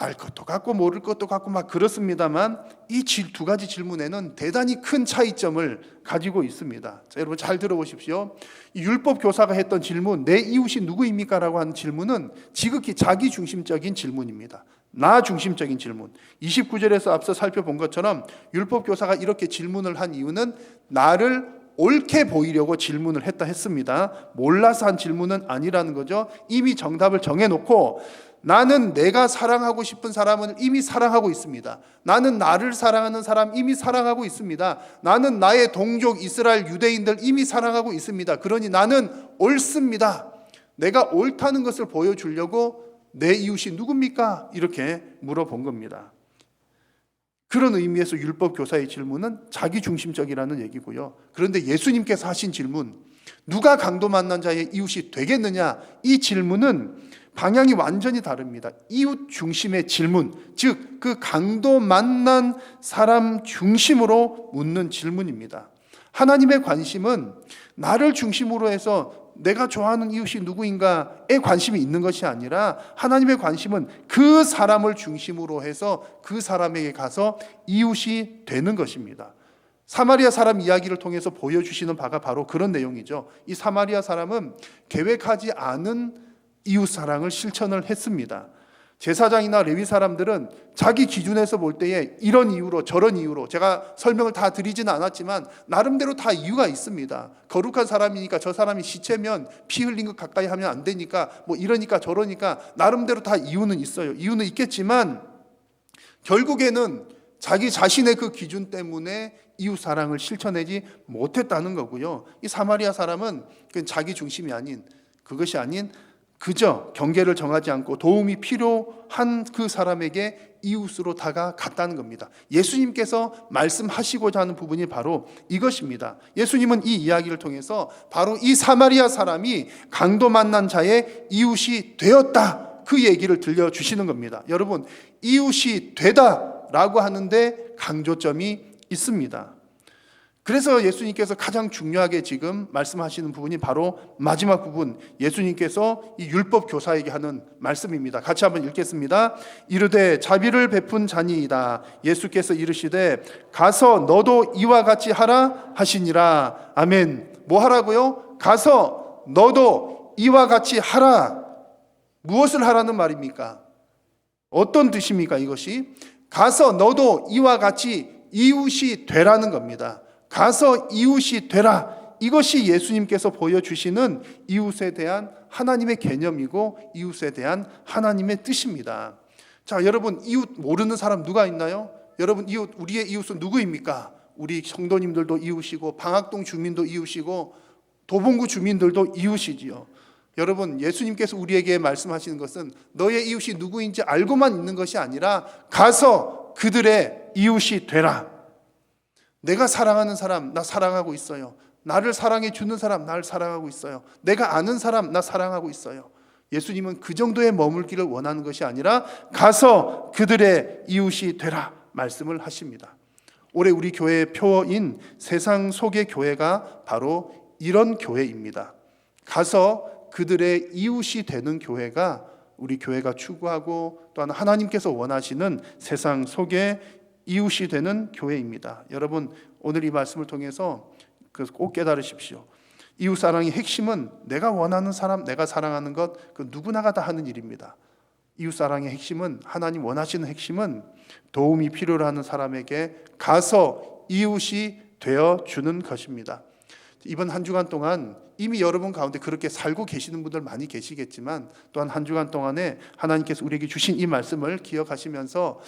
알 것도 같고 모를 것도 같고 막 그렇습니다만 이 두 가지 질문에는 대단히 큰 차이점을 가지고 있습니다. 자, 여러분 잘 들어보십시오. 이 율법 교사가 했던 질문, 내 이웃이 누구입니까? 라고 하는 질문은 지극히 자기 중심적인 질문입니다. 나 중심적인 질문. 29절에서 앞서 살펴본 것처럼 율법 교사가 이렇게 질문을 한 이유는 나를 옳게 보이려고 질문을 했습니다. 몰라서 한 질문은 아니라는 거죠. 이미 정답을 정해놓고 나는 내가 사랑하고 싶은 사람을 이미 사랑하고 있습니다. 나는 나를 사랑하는 사람 이미 사랑하고 있습니다. 나는 나의 동족 이스라엘 유대인들 이미 사랑하고 있습니다. 그러니 나는 옳습니다. 내가 옳다는 것을 보여주려고 내 이웃이 누굽니까? 이렇게 물어본 겁니다. 그런 의미에서 율법 교사의 질문은 자기 중심적이라는 얘기고요. 그런데 예수님께서 하신 질문, 누가 강도 만난 자의 이웃이 되겠느냐? 이 질문은 방향이 완전히 다릅니다. 이웃 중심의 질문, 즉 그 강도 만난 사람 중심으로 묻는 질문입니다. 하나님의 관심은 나를 중심으로 해서 내가 좋아하는 이웃이 누구인가에 관심이 있는 것이 아니라 하나님의 관심은 그 사람을 중심으로 해서 그 사람에게 가서 이웃이 되는 것입니다. 사마리아 사람 이야기를 통해서 보여주시는 바가 바로 그런 내용이죠. 이 사마리아 사람은 계획하지 않은 이웃 사랑을 실천을 했습니다. 제사장이나 레위 사람들은 자기 기준에서 볼 때에 이런 이유로 저런 이유로, 제가 설명을 다 드리지는 않았지만 나름대로 다 이유가 있습니다. 거룩한 사람이니까 저 사람이 시체면 피 흘린 것 가까이 하면 안 되니까 뭐 이러니까 저러니까 나름대로 다 이유는 있어요. 이유는 있겠지만 결국에는 자기 자신의 그 기준 때문에 이웃 사랑을 실천하지 못했다는 거고요. 이 사마리아 사람은 자기 중심이 아닌, 그것이 아닌 그저 경계를 정하지 않고 도움이 필요한 그 사람에게 이웃으로 다가갔다는 겁니다. 예수님께서 말씀하시고자 하는 부분이 바로 이것입니다. 예수님은 이 이야기를 통해서 바로 이 사마리아 사람이 강도 만난 자의 이웃이 되었다, 그 얘기를 들려주시는 겁니다. 여러분, 이웃이 되다라고 하는데 강조점이 있습니다. 그래서 예수님께서 가장 중요하게 지금 말씀하시는 부분이 바로 마지막 부분, 예수님께서 이 율법 교사에게 하는 말씀입니다. 같이 한번 읽겠습니다. 이르되 자비를 베푼 자니이다. 예수께서 이르시되 가서 너도 이와 같이 하라 하시니라. 아멘. 뭐 하라고요? 가서 너도 이와 같이 하라. 무엇을 하라는 말입니까? 어떤 뜻입니까? 이것이 가서 너도 이와 같이 이웃이 되라는 겁니다. 가서 이웃이 되라. 이것이 예수님께서 보여주시는 이웃에 대한 하나님의 개념이고 이웃에 대한 하나님의 뜻입니다. 자, 여러분, 이웃 모르는 사람 누가 있나요? 여러분, 우리의 이웃은 누구입니까? 우리 성도님들도 이웃이고 방학동 주민도 이웃이고 도봉구 주민들도 이웃이지요. 여러분, 예수님께서 우리에게 말씀하시는 것은 너의 이웃이 누구인지 알고만 있는 것이 아니라 가서 그들의 이웃이 되라. 내가 사랑하는 사람 나 사랑하고 있어요. 나를 사랑해 주는 사람 나를 사랑하고 있어요. 내가 아는 사람 나 사랑하고 있어요. 예수님은 그 정도에 머물기를 원하는 것이 아니라 가서 그들의 이웃이 되라 말씀을 하십니다. 올해 우리 교회의 표어인 세상 속의 교회가 바로 이런 교회입니다. 가서 그들의 이웃이 되는 교회가 우리 교회가 추구하고 또한 하나님께서 원하시는 세상 속의 이웃이 되는 교회입니다. 여러분, 오늘 이 말씀을 통해서 꼭 깨달으십시오. 이웃 사랑의 핵심은 내가 원하는 사람, 내가 사랑하는 것, 그 누구나가 다 하는 일입니다. 이웃 사랑의 핵심은, 하나님 원하시는 핵심은 도움이 필요로 하는 사람에게 가서 이웃이 되어 주는 것입니다. 이번 한 주간 동안 이미 여러분 가운데 그렇게 살고 계시는 분들 많이 계시겠지만 또한 한 주간 동안에 하나님께서 우리에게 주신 이 말씀을 기억하시면서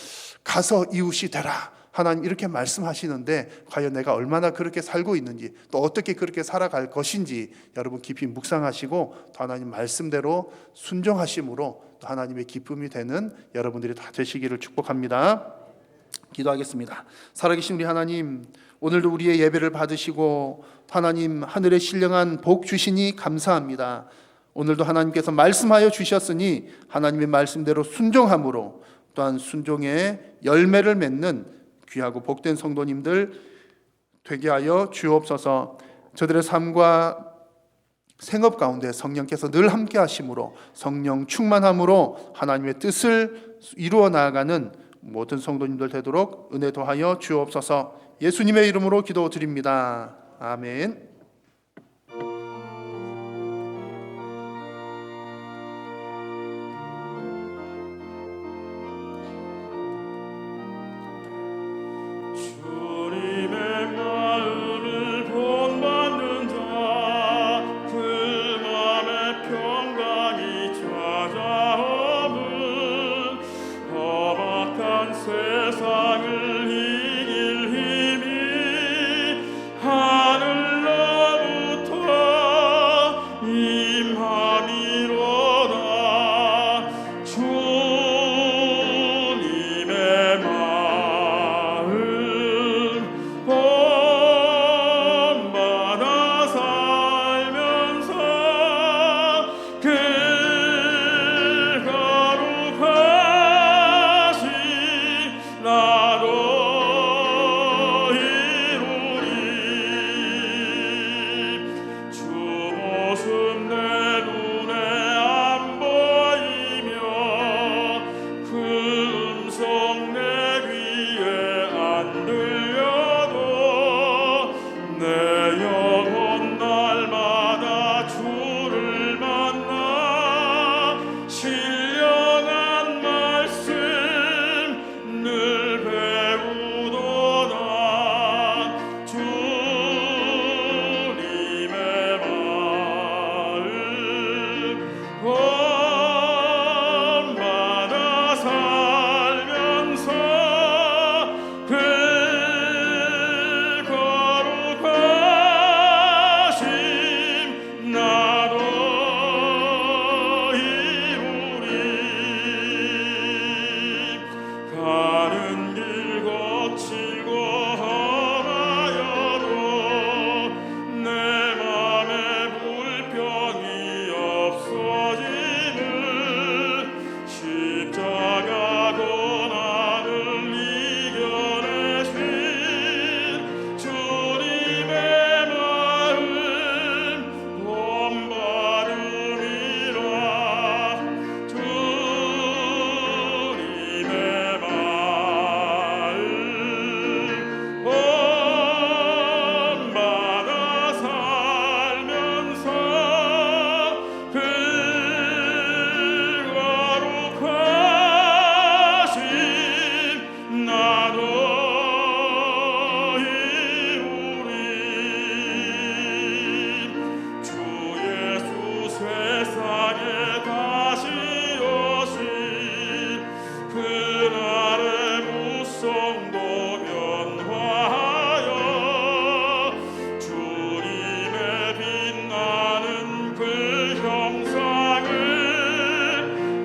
가서 이웃이 되라, 하나님 이렇게 말씀하시는데 과연 내가 얼마나 그렇게 살고 있는지, 또 어떻게 그렇게 살아갈 것인지 여러분 깊이 묵상하시고 또 하나님 말씀대로 순종하심으로 또 하나님의 기쁨이 되는 여러분들이 다 되시기를 축복합니다. 기도하겠습니다. 살아계신 우리 하나님, 오늘도 우리의 예배를 받으시고 하나님 하늘에 신령한 복 주시니 감사합니다. 오늘도 하나님께서 말씀하여 주셨으니 하나님의 말씀대로 순종함으로 또한 순종의 열매를 맺는 귀하고 복된 성도님들 되게 하여 주옵소서. 저들의 삶과 생업 가운데 성령께서 늘 함께 하심으로 성령 충만함으로 하나님의 뜻을 이루어 나아가는 모든 성도님들 되도록 은혜 더하여 주옵소서. 예수님의 이름으로 기도드립니다. 아멘. 주님의 마음을 본받는 자 그 맘에 평강이 찾아오는 험악한 세상을 이길 힘이 하늘로부터 임함이로다. 주님의 마음 본받아 살면서 그 거룩하신 나도 이루리. 주 모습 내 눈에 안 보이며 그 음성 내 귀에 안 들려도 내 영혼 날마다 주를 만나 신령한 말씀 늘 배우도다. 주님의 마음 본받아 살면서 그 거룩하심 나도 이루리. 가는 길 거칠고 험하여도 내 맘에 불평이 없어지는 십자가 고난을 이겨내신 주님의 마음 본받음이라. 주님의 마음 본받아 살면서 그 거룩하심 나도 이루리. 주 예수 세상에 다시 오신 그날의 무성도 변화하여 주님의 빛나는 그 형상을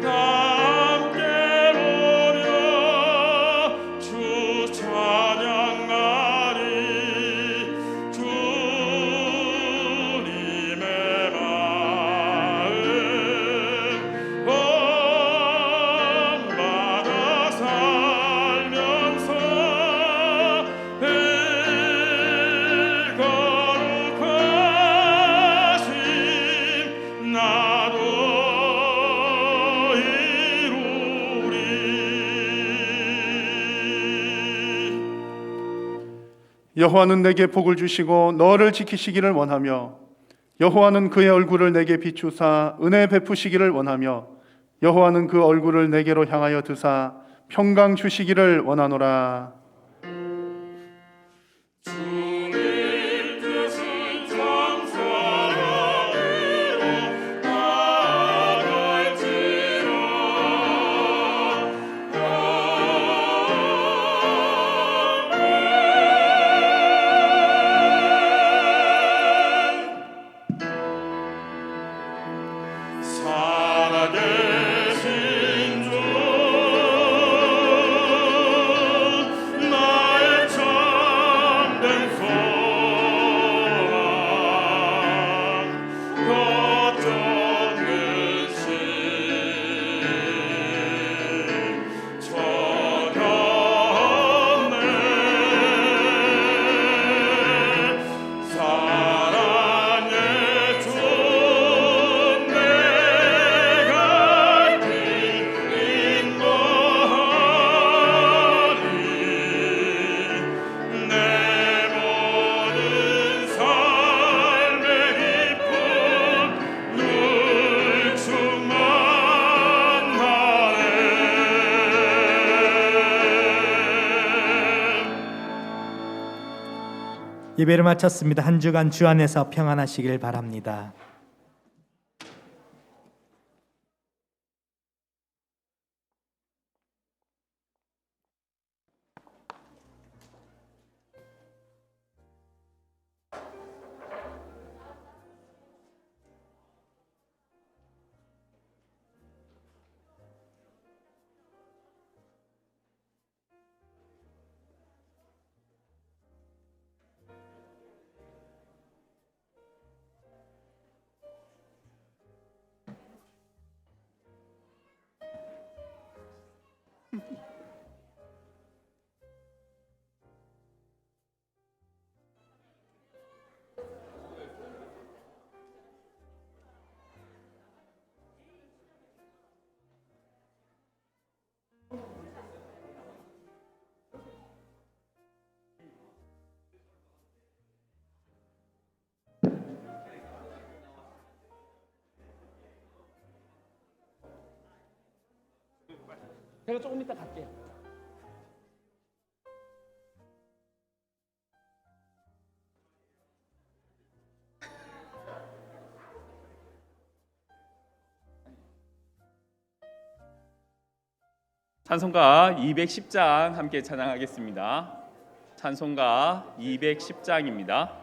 다 함께 보며 주 찬양하리. 주님의 마음 본받아 살면서 그 거룩하심 나도 이루리. 여호와는 내게 복을 주시고 너를 지키시기를 원하며 여호와는 그의 얼굴을 내게 비추사 은혜 베푸시기를 원하며 여호와는 그 얼굴을 내게로 향하여 드사 평강 주시기를 원하노라. 주님 뜻은 참사랑으로 나아갈지라. 살아계신 주 예배를 마쳤습니다. 한 주간 주 안에서 평안하시길 바랍니다. 제가 조금 이따 갈게요. 찬송가 210장 함께 찬양하겠습니다. 찬송가 210장입니다.